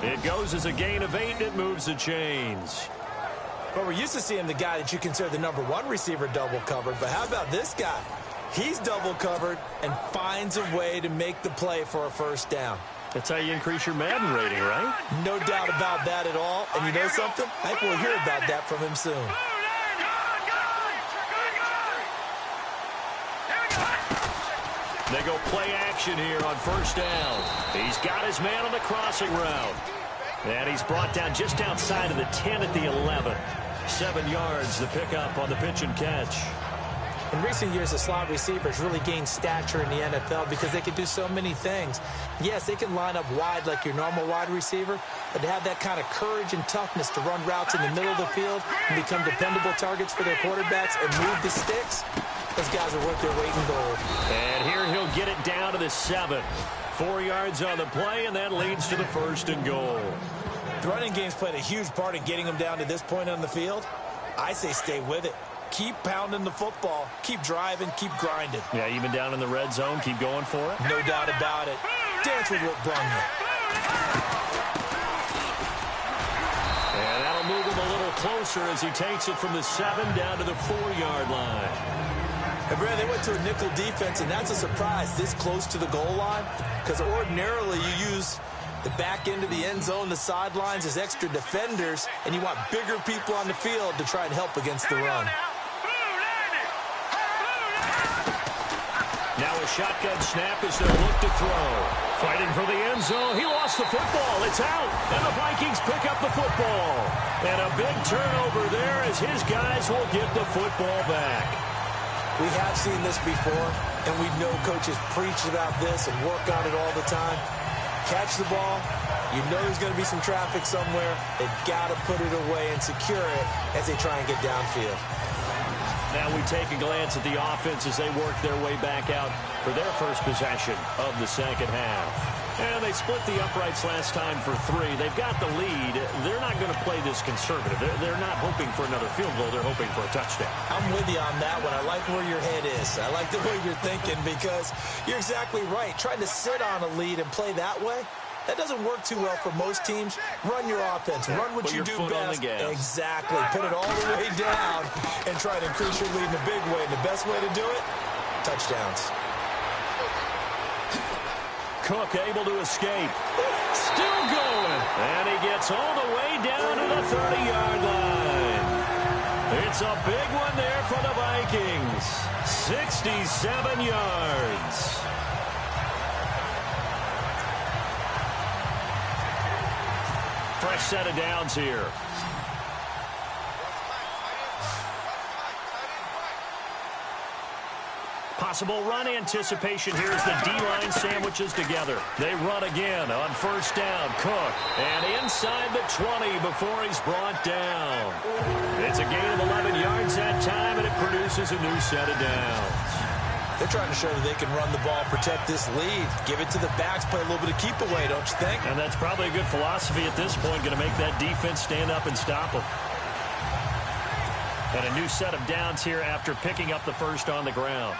It goes as a gain of 8, and it moves the chains. Well, we're used to seeing the guy that you consider the number 1 receiver double covered, but how about this guy? He's double covered and finds a way to make the play for a first down. That's how you increase your Madden rating, right? No doubt about that at all. And you know something? I think we'll hear about that from him soon. They go play action here on first down. He's got his man on the crossing route. And he's brought down just outside of the 10 at the 11. 7 yards the pickup on the pitch and catch. In recent years, the slot receivers really gained stature in the NFL because they can do so many things. Yes, they can line up wide like your normal wide receiver, but to have that kind of courage and toughness to run routes in the middle of the field and become dependable targets for their quarterbacks and move the sticks, those guys are worth their weight in gold. And here he'll get it down to the 7. 4 yards on the play, and that leads to the 1st and goal. The running game's played a huge part in getting them down to this point on the field. I say stay with it. Keep pounding the football. Keep driving. Keep grinding. Yeah, even down in the red zone, keep going for it. No doubt about it. Dance with what brung you. And that'll move him a little closer as he takes it from the 7 down to the 4-yard line. And Brad, they went to a nickel defense, and that's a surprise this close to the goal line, because ordinarily you use the back end of the end zone, the sidelines as extra defenders, and you want bigger people on the field to try and help against the run. Now a shotgun snap as they'll look to throw. Fighting for the end zone. He lost the football. It's out. And the Vikings pick up the football. And a big turnover there as his guys will get the football back. We have seen this before, and we know coaches preach about this and work on it all the time. Catch the ball. You know there's going to be some traffic somewhere. They've got to put it away and secure it as they try and get downfield. Now we take a glance at the offense as they work their way back out for their first possession of the second half. And they split the uprights last time for 3. They've got the lead. They're not going to play this conservative. They're not hoping for another field goal. They're hoping for a touchdown. I'm with you on that one. I like where your head is. I like the way you're thinking because you're exactly right. Trying to sit on a lead and play that way, that doesn't work too well for most teams. Run your offense. Run what you do best. Exactly. Put it all the way down and try to increase your lead in a big way. And the best way to do it, touchdowns. Cook able to escape. Still going. And he gets all the way down to the 30-yard line. It's a big one there for the Vikings. 67 yards. Fresh set of downs here. Possible run anticipation here as the D-line sandwiches together. They run again on first down. Cook. And inside the 20 before he's brought down. It's a gain of 11 yards that time, and it produces a new set of downs. They're trying to show that they can run the ball, protect this lead. Give it to the backs, play a little bit of keep away, don't you think? And that's probably a good philosophy at this point, going to make that defense stand up and stop them. And a new set of downs here after picking up the first on the ground.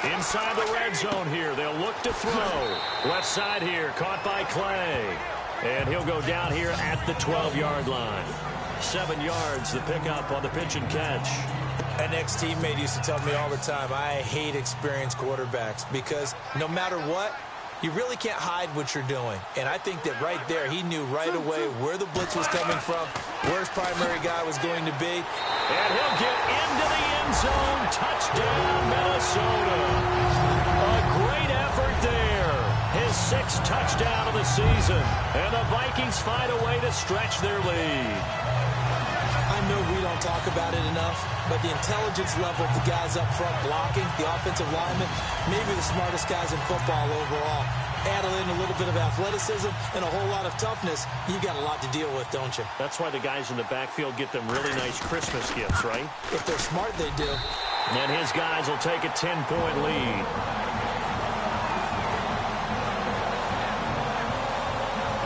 Inside the red zone here, they'll look to throw. Left side here, caught by Clay. And he'll go down here at the 12-yard line. 7 yards, the pickup on the pitch and catch. An ex-teammate used to tell me all the time, I hate experienced quarterbacks because no matter what, you really can't hide what you're doing. And I think that right there, he knew right away where the blitz was coming from, where his primary guy was going to be. And he'll get into the end zone. Touchdown, Minnesota. A great effort there. His 6th touchdown of the season. And the Vikings find a way to stretch their lead. I know we don't talk about it enough, but the intelligence level of the guys up front blocking, the offensive linemen, maybe the smartest guys in football overall. Add in a little bit of athleticism and a whole lot of toughness, you got a lot to deal with, don't you? That's why the guys in the backfield get them really nice Christmas gifts, right? If they're smart, they do. And his guys will take a 10-point lead.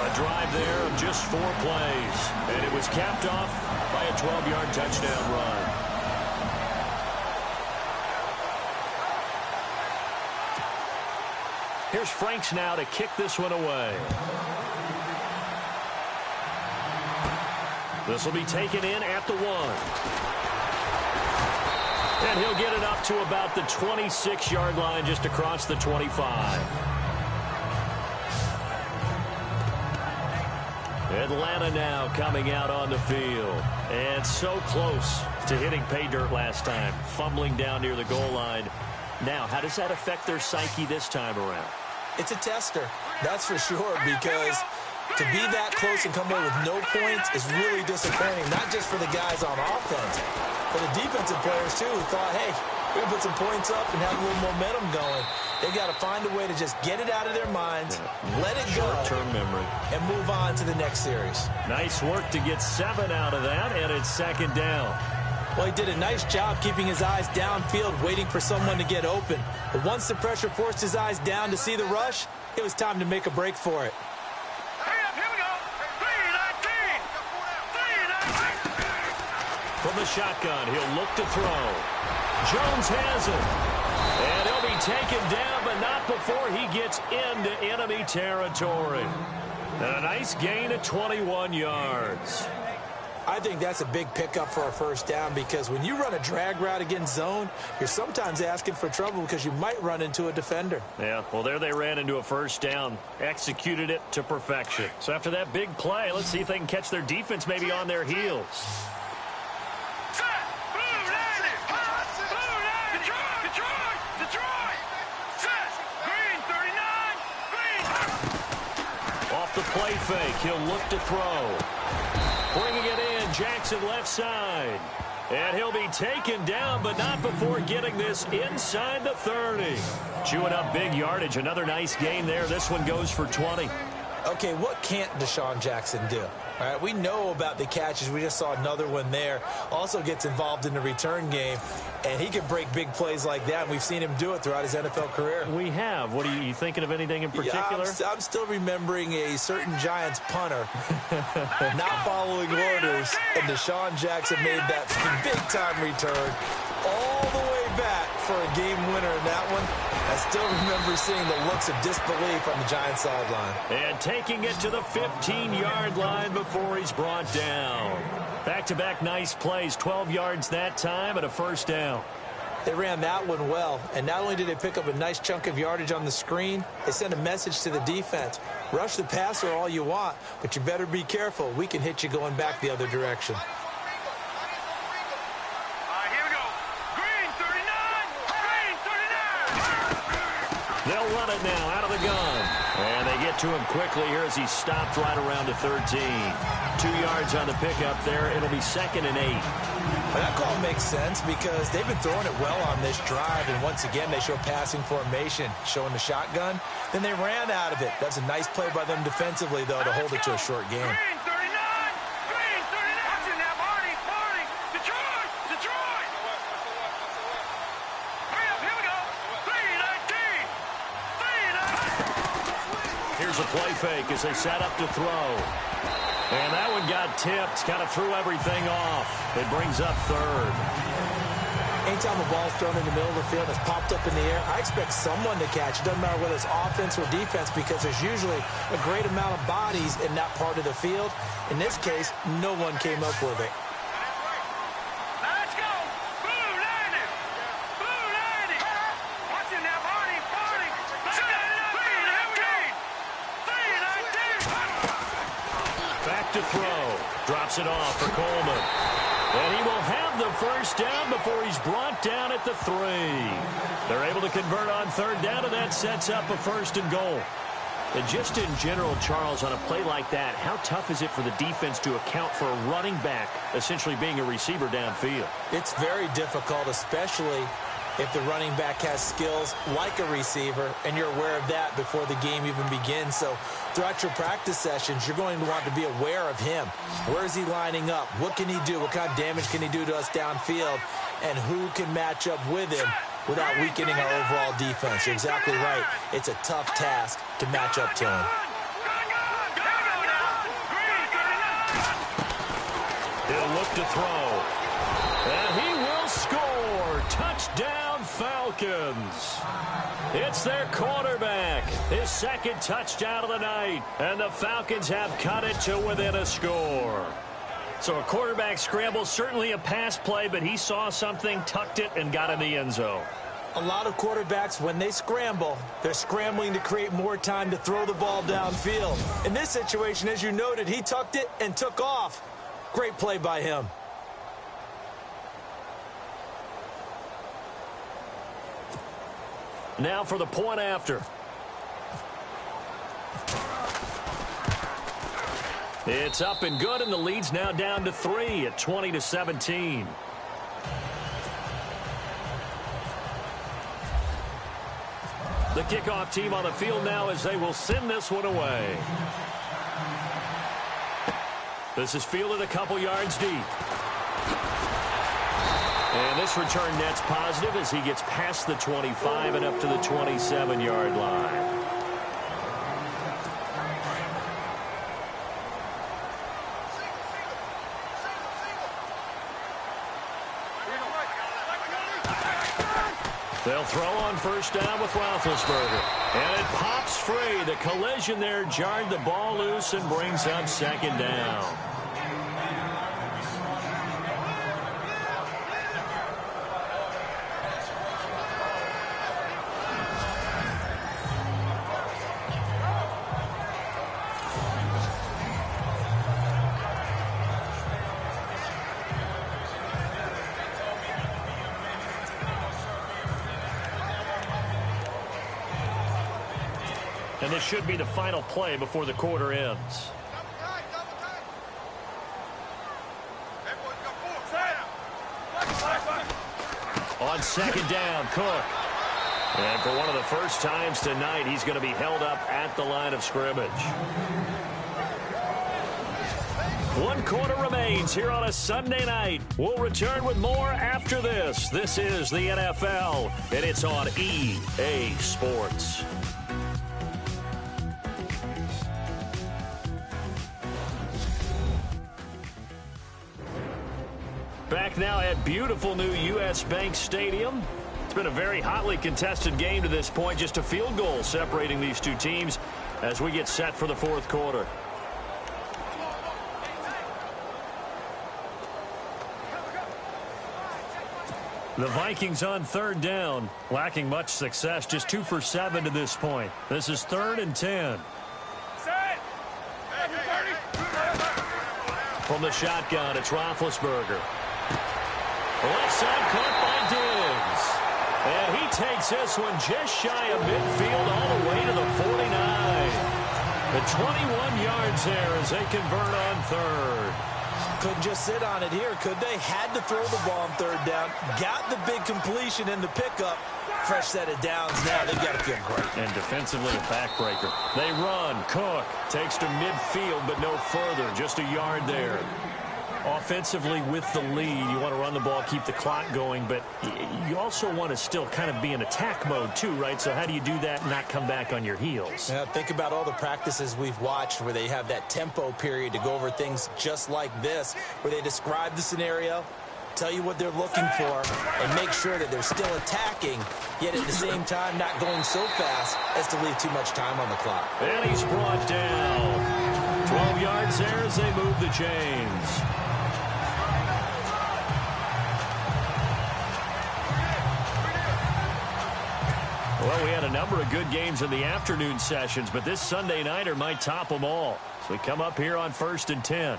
A drive there of just 4 plays. And it was capped off by a 12-yard touchdown run. Here's Franks now to kick this one away. This will be taken in at the 1. And he'll get it up to about the 26-yard line just across the 25. Atlanta now coming out on the field. And so close to hitting pay dirt last time. Fumbling down near the goal line. Now, how does that affect their psyche this time around? It's a tester, that's for sure, because to be that close and come away with no points is really disappointing, not just for the guys on offense, but the defensive players, too, who thought, hey, we're going to put some points up and have a little momentum going. They've got to find a way to just get it out of their minds, let it go, short-term memory, and move on to the next series. Nice work to get 7 out of that, and it's 2nd down. Well, he did a nice job keeping his eyes downfield, waiting for someone to get open. But once the pressure forced his eyes down to see the rush, it was time to make a break for it. Here we go. 3-19. From the shotgun, he'll look to throw. Jones has it. And he'll be taken down, but not before he gets into enemy territory. And a nice gain of 21 yards. I think that's a big pickup for a first down because when you run a drag route against zone, you're sometimes asking for trouble because you might run into a defender. Yeah, well, there they ran into a first down, executed it to perfection. So after that big play, let's see if they can catch their defense maybe on their heels. Off the play fake, he'll look to throw. Bringing it in, Jackson left side. And he'll be taken down, but not before getting this inside the 30. Chewing up big yardage. Another nice gain there. This one goes for 20. Okay, what can't Deshaun Jackson do? All right, we know about the catches. We just saw another one there. Also gets involved in the return game, and he can break big plays like that. And we've seen him do it throughout his NFL career. We have. What are you thinking of anything in particular? Yeah, I'm still remembering a certain Giants punter not following orders, and Deshaun Jackson made that big-time return all the way back for a game winner in that one. I still remember seeing the looks of disbelief on the Giants sideline. And taking it to the 15-yard line before he's brought down. Back-to-back nice plays, 12 yards that time and a first down. They ran that one well, and not only did they pick up a nice chunk of yardage on the screen, they sent a message to the defense. Rush the passer all you want, but you better be careful. We can hit you going back the other direction. They'll run it now out of the gun. And they get to him quickly here as he's stopped right around the 13. 2 yards on the pickup there. It'll be 2nd and 8. Well, that call makes sense because they've been throwing it well on this drive. And once again, they show passing formation, showing the shotgun. Then they ran out of it. That's a nice play by them defensively, though, to hold it to a short game. Here's a play fake as they set up to throw. And that one got tipped, kind of threw everything off. It brings up 3rd. Anytime a ball's thrown in the middle of the field, it's popped up in the air, I expect someone to catch. It doesn't matter whether it's offense or defense because there's usually a great amount of bodies in that part of the field. In this case, no one came up with it. To throw. Drops it off for Coleman. And he will have the first down before he's brought down at the 3. They're able to convert on 3rd down, and that sets up a 1st and goal. And just in general, Charles, on a play like that, how tough is it for the defense to account for a running back essentially being a receiver downfield? It's very difficult, especially if the running back has skills like a receiver, and you're aware of that before the game even begins. So throughout your practice sessions, you're going to want to be aware of him. Where is he lining up? What can he do? What kind of damage can he do to us downfield? And who can match up with him without weakening our overall defense? You're exactly right. It's a tough task to match up to him. He'll look to throw. And he will score. Touchdown, Falcons. It's their quarterback. His second touchdown of the night. And the Falcons have cut it to within a score. So a quarterback scramble, certainly a pass play, but he saw something, tucked it, and got in the end zone. A lot of quarterbacks, when they scramble, they're scrambling to create more time to throw the ball downfield. In this situation, as you noted, he tucked it and took off. Great play by him. Now for the point after. It's up and good, and the lead's now down to 3 at 20-17. The kickoff team on the field now as they will send this one away. This is fielded a couple yards deep. And this return net's positive as he gets past the 25 and up to the 27-yard line. They'll throw on first down with Roethlisberger. And it pops free. The collision there jarred the ball loose and brings up second down. And this should be the final play before the quarter ends. On second down, Cook. And for one of the first times tonight, he's going to be held up at the line of scrimmage. 1 quarter remains here on a Sunday night. We'll return with more after this. This is the NFL, and it's on EA Sports. Back now at beautiful new U.S. Bank Stadium. It's been a very hotly contested game to this point. Just a field goal separating these two teams as we get set for the fourth quarter. The Vikings on third down, lacking much success, just 2 for 7 to this point. This is 3rd and 10. From the shotgun, it's Roethlisberger. Left side caught by Diggs. And he takes this one just shy of midfield all the way to the 49. The 21 yards there as they convert on third. Couldn't just sit on it here, could they? Had to throw the ball on third down. Got the big completion in the pickup. Fresh set of downs now. They've got to feel great. And defensively a backbreaker. They run. Cook takes to midfield, but no further. Just a yard there. Offensively with the lead, you want to run the ball, keep the clock going, but you also want to still kind of be in attack mode too, right? So how do you do that and not come back on your heels? Now, think about all the practices we've watched where they have that tempo period to go over things just like this, where they describe the scenario, tell you what they're looking for, and make sure that they're still attacking, yet at the same time not going so fast as to leave too much time on the clock. And he's brought down. 12 yards there as they move the chains. Well, we had a number of good games in the afternoon sessions, but this Sunday nighter might top them all. So we come up here on 1st and 10.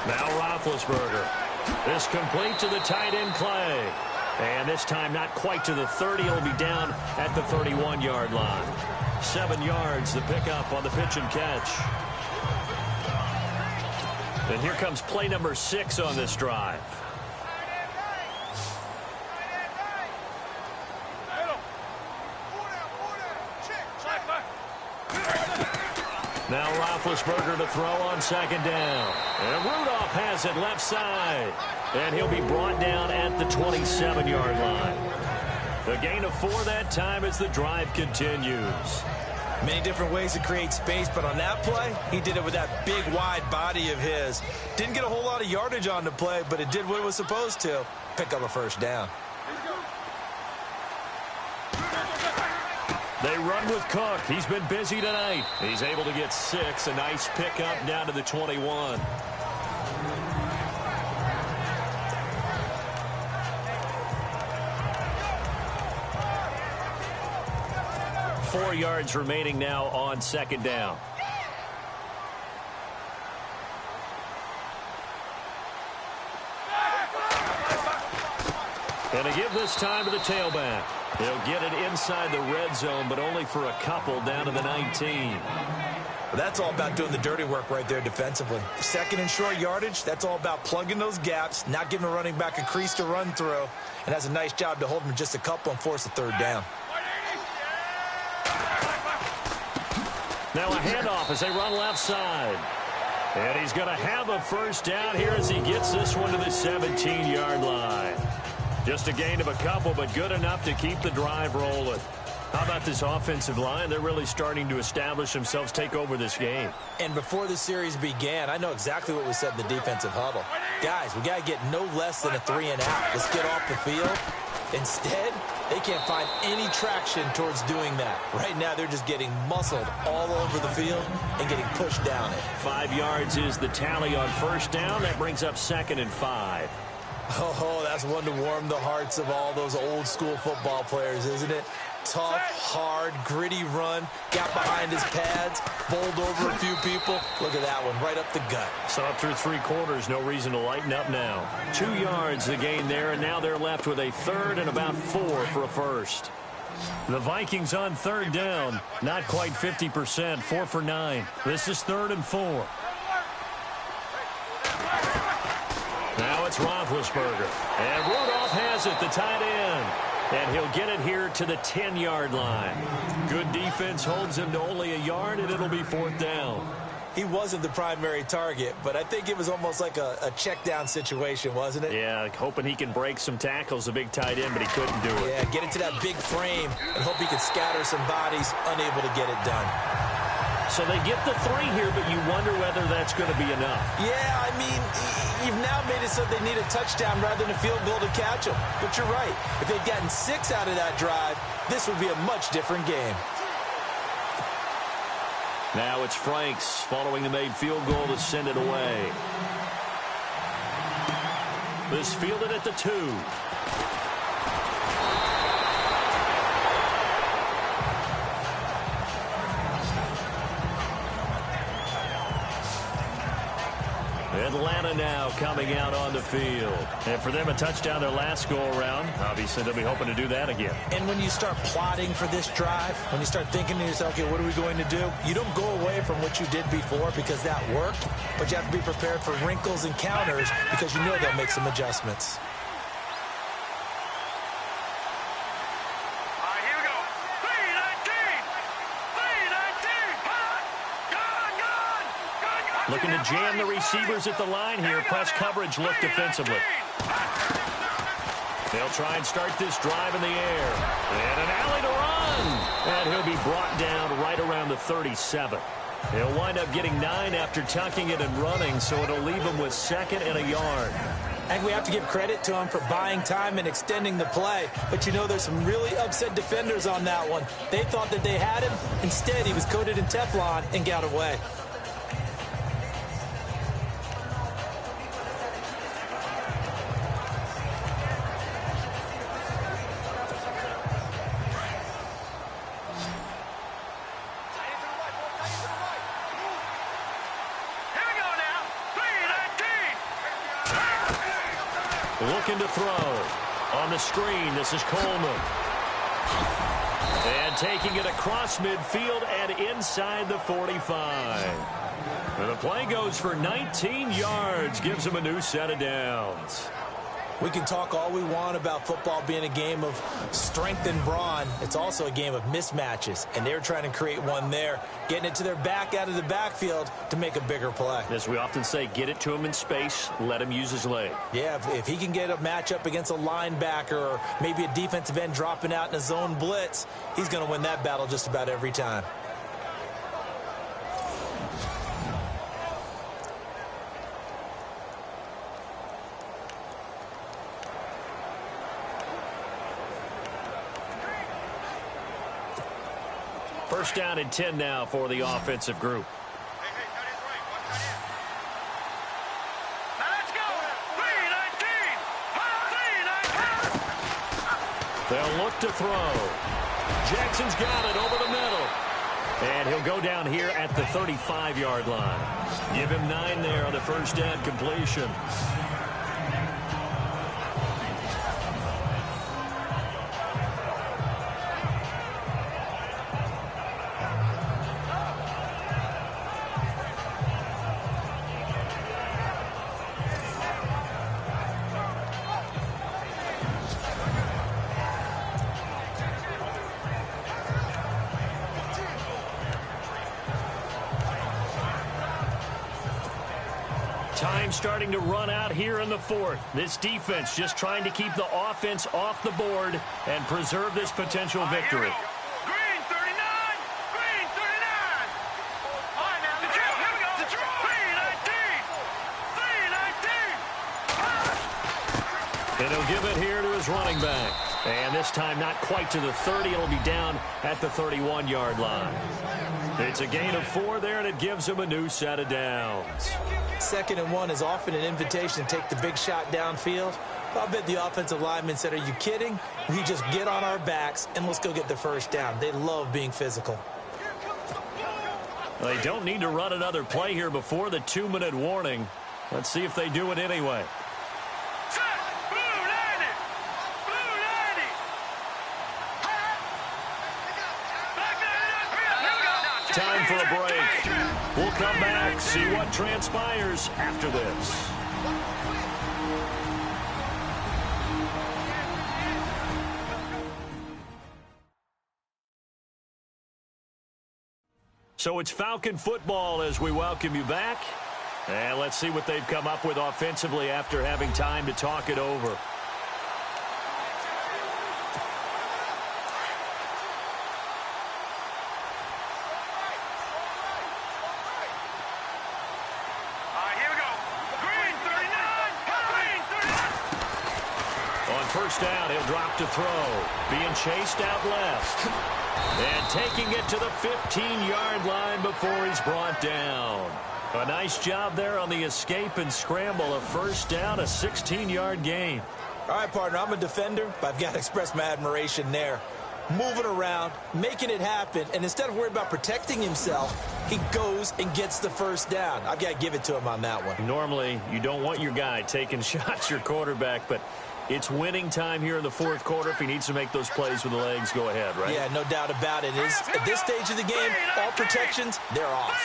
Now Roethlisberger. This complete to the tight end Clay. And this time not quite to the 30. It'll be down at the 31-yard line. 7 yards, the pickup on the pitch and catch. And here comes play number 6 on this drive. Now Roethlisberger to throw on second down. And Rudolph has it left side. And he'll be brought down at the 27-yard line. The gain of 4 that time as the drive continues. Many different ways to create space, but on that play, he did it with that big, wide body of his. Didn't get a whole lot of yardage on the play, but it did what it was supposed to. Pick up a first down. They run with Cook. He's been busy tonight. He's able to get 6. A nice pickup down to the 21. Four yards remaining now on second down. And a give this time to the tailback. He'll get it inside the red zone, but only for a couple down to the 19. Well, that's all about doing the dirty work right there defensively. Second and short yardage, that's all about plugging those gaps, not giving a running back a crease to run through, and has a nice job to hold him just a couple and force a third down. Now a handoff as they run left side. And he's going to have a first down here as he gets this one to the 17-yard line. Just a gain of a couple, but good enough to keep the drive rolling. How about this offensive line? They're really starting to establish themselves, take over this game. And before the series began, I know exactly what we said in the defensive huddle. Guys, we got to get no less than a 3-and-out. Let's get off the field. Instead, they can't find any traction towards doing that. Right now, they're just getting muscled all over the field and getting pushed down it. 5 yards is the tally on first down. That brings up 2nd and 5. Oh, that's one to warm the hearts of all those old-school football players, isn't it? Tough, hard, gritty run, got behind his pads, bowled over a few people. Look at that one, right up the gut. So up through 3 quarters, no reason to lighten up now. 2 yards the gain there, and now they're left with a third and about 4 for a first. The Vikings on third down, not quite 50%, 4 for 9. This is 3rd and 4. Now it's Roethlisberger. And Rudolph has it, the tight end. And he'll get it here to the 10-yard line. Good defense holds him to only a yard, and it'll be 4th down. He wasn't the primary target, but I think it was almost like a check-down situation, wasn't it? Yeah, hoping he can break some tackles, a big tight end, but he couldn't do it. Yeah, get into that big frame and hope he can scatter some bodies, unable to get it done. So they get the 3 here, but you wonder whether that's going to be enough. Yeah, I mean, you've now made it so they need a touchdown rather than a field goal to catch them. But you're right. If they'd gotten 6 out of that drive, this would be a much different game. Now it's Franks following the made field goal to send it away. This fielded at the 2. Atlanta now coming out on the field. And for them, a touchdown their last go-around. Obviously, they'll be hoping to do that again. And when you start plotting for this drive, when you start thinking to yourself, okay, what are we going to do? You don't go away from what you did before because that worked, but you have to be prepared for wrinkles and counters because you know they'll make some adjustments. Looking to jam the receivers at the line here. Press coverage look defensively. They'll try and start this drive in the air. And an alley to run. And he'll be brought down right around the 37. He'll wind up getting 9 after tucking it and running, so it'll leave him with 2nd and a yard. I think we have to give credit to him for buying time and extending the play. But, you know, there's some really upset defenders on that one. They thought that they had him. Instead, he was coated in Teflon and got away. Looking to throw. On the screen, this is Coleman. And taking it across midfield and inside the 45. And the play goes for 19 yards, gives him a new set of downs. We can talk all we want about football being a game of strength and brawn. It's also a game of mismatches, and they're trying to create one there, getting it to their back out of the backfield to make a bigger play. As we often say, get it to him in space, let him use his leg. Yeah, if he can get a matchup against a linebacker or maybe a defensive end dropping out in a zone blitz, he's going to win that battle just about every time. First down and 10 now for the offensive group. Now let's go. 3-19. They'll look to throw. Jackson's got it over the middle. And he'll go down here at the 35-yard line. Give him 9 there on the first down completion. Time starting to run out here in the fourth. This defense just trying to keep the offense off the board and preserve this potential victory. Green 39. Green 39. All right, now. Here we go. 3-19. 3-19. And he'll give it here to his running back. And this time not quite to the 30. It'll be down at the 31-yard line. It's a gain of 4 there, and it gives him a new set of downs. 2nd and 1 is often an invitation to take the big shot downfield. I'll bet the offensive lineman said, are you kidding? We just get on our backs and let's go get the first down. They love being physical. They don't need to run another play here before the 2-minute warning. Let's see if they do it anyway. Time for a break. We'll come back, see what transpires after this. So it's Falcon football as we welcome you back. And let's see what they've come up with offensively after having time to talk it over. First down, he'll drop to throw. Being chased out left. And taking it to the 15-yard line before he's brought down. A nice job there on the escape and scramble. A first down, a 16-yard gain. All right, partner, I'm a defender, but I've got to express my admiration there. Moving around, making it happen, and instead of worrying about protecting himself, he goes and gets the first down. I've got to give it to him on that one. Normally, you don't want your guy taking shots, your quarterback, but it's winning time here in the fourth quarter. If he needs to make those plays with the legs, go ahead, right? Yeah, no doubt about it. At this stage of the game, all protections, they're off.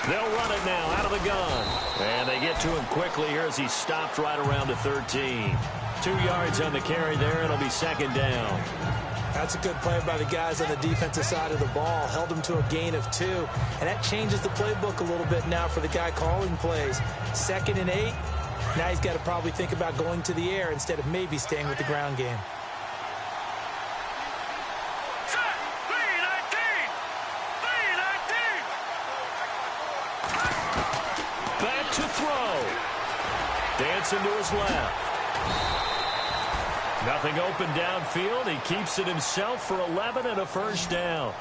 They'll run it now out of the gun. And they get to him quickly here as he stopped right around the 13. 2 yards on the carry there. It'll be second down. That's a good play by the guys on the defensive side of the ball. Held them to a gain of 2. And that changes the playbook a little bit now for the guy calling plays. 2nd and 8. Now he's got to probably think about going to the air instead of maybe staying with the ground game. Back to throw. Dancing to his left. Nothing open downfield. He keeps it himself for 11 and a first down.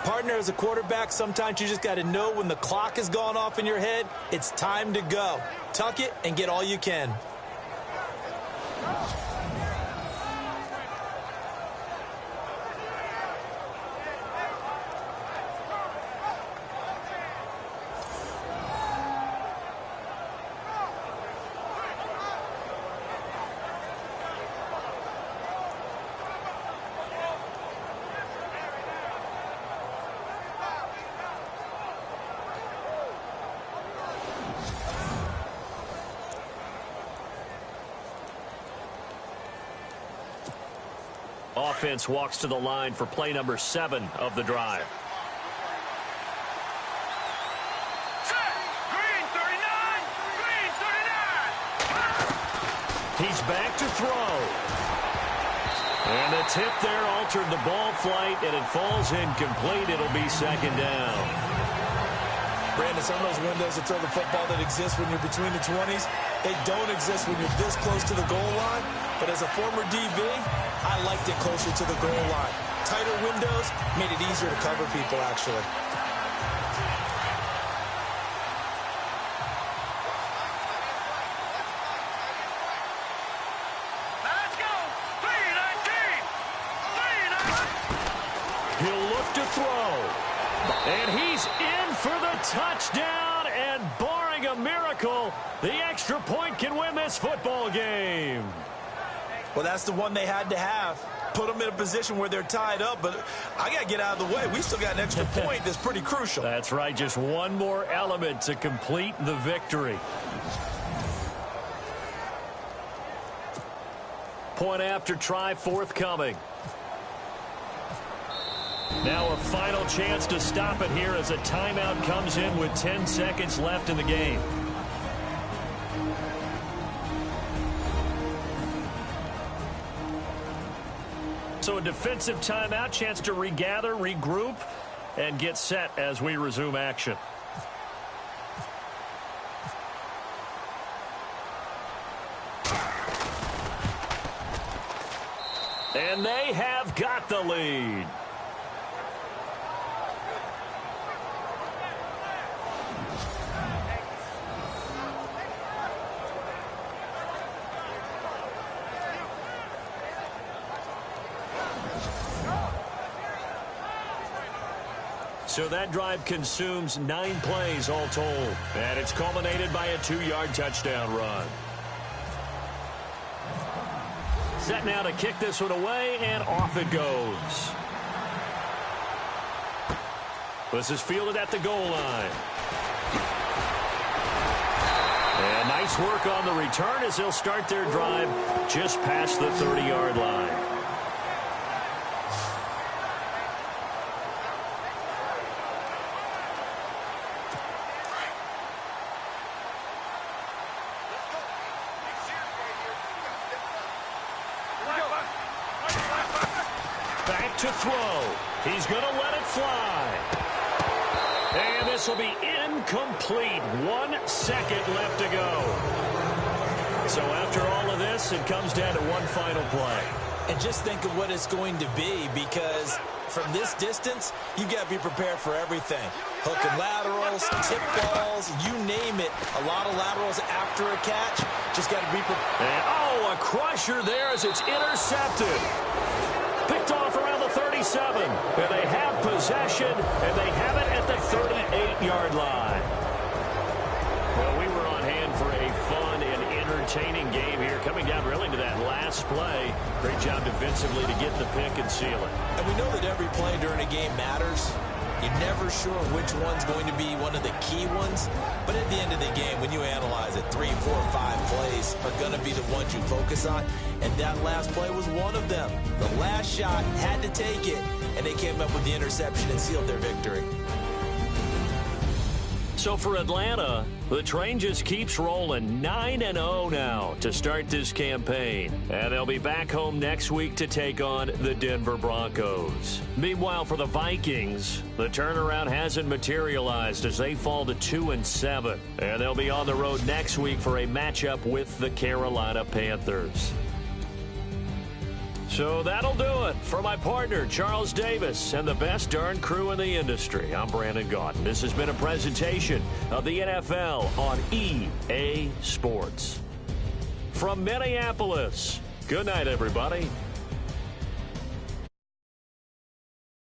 Partner, as a quarterback, sometimes you just got to know when the clock has gone off in your head, it's time to go. Tuck it and get all you can. Offense walks to the line for play number 7 of the drive. He's back to throw. And the tip there altered the ball flight, and it falls incomplete. It'll be second down. Brandon, some of those windows to throw the football that exist when you're between the 20s, they don't exist when you're this close to the goal line. But as a former DB, I liked it closer to the goal line. Tighter windows made it easier to cover people, actually. He'll look to throw. And he's in for the touchdown. And barring a miracle, the extra point can win this football game. Well, that's the one they had to have. Put them in a position where they're tied up. But I got to get out of the way. We still got an extra point that's pretty crucial. That's right. Just one more element to complete the victory. Point after try forthcoming. Now a final chance to stop it here as a timeout comes in with 10 seconds left in the game. So a defensive timeout, chance to regather, regroup, and get set as we resume action. And they have got the lead. So that drive consumes 9 plays all told. And it's culminated by a 2-yard touchdown run. Set now to kick this one away, and off it goes. This is fielded at the goal line. And nice work on the return as they'll start their drive just past the 30-yard line. Back to throw. He's going to let it fly. And this will be incomplete. 1 second left to go. So after all of this, it comes down to one final play. And just think of what it's going to be, because from this distance, you got to be prepared for everything. Hook and laterals, tip balls, you name it. A lot of laterals after a catch. Just got to be prepared. And, oh, a crusher there as it's intercepted. Picked off around the 37. And they have possession, and they have it at the 38-yard line. Well, we were on hand for a fun and entertaining game here. Coming down really to that last play. Great job defensively to get the pick and seal it. And we know that every play during a game matters. You're never sure which one's going to be one of the key ones. But at the end of the game, when you analyze it, 3, 4, 5 plays are going to be the ones you focus on. And that last play was one of them. The last shot had to take it, and they came up with the interception and sealed their victory. So for Atlanta, the train just keeps rolling. 9-0 now to start this campaign. And they'll be back home next week to take on the Denver Broncos. Meanwhile, for the Vikings, the turnaround hasn't materialized as they fall to 2-7. And they'll be on the road next week for a matchup with the Carolina Panthers. So that'll do it. For my partner, Charles Davis, and the best darn crew in the industry, I'm Brandon Gaudin. This has been a presentation of the NFL on EA Sports. From Minneapolis, good night, everybody.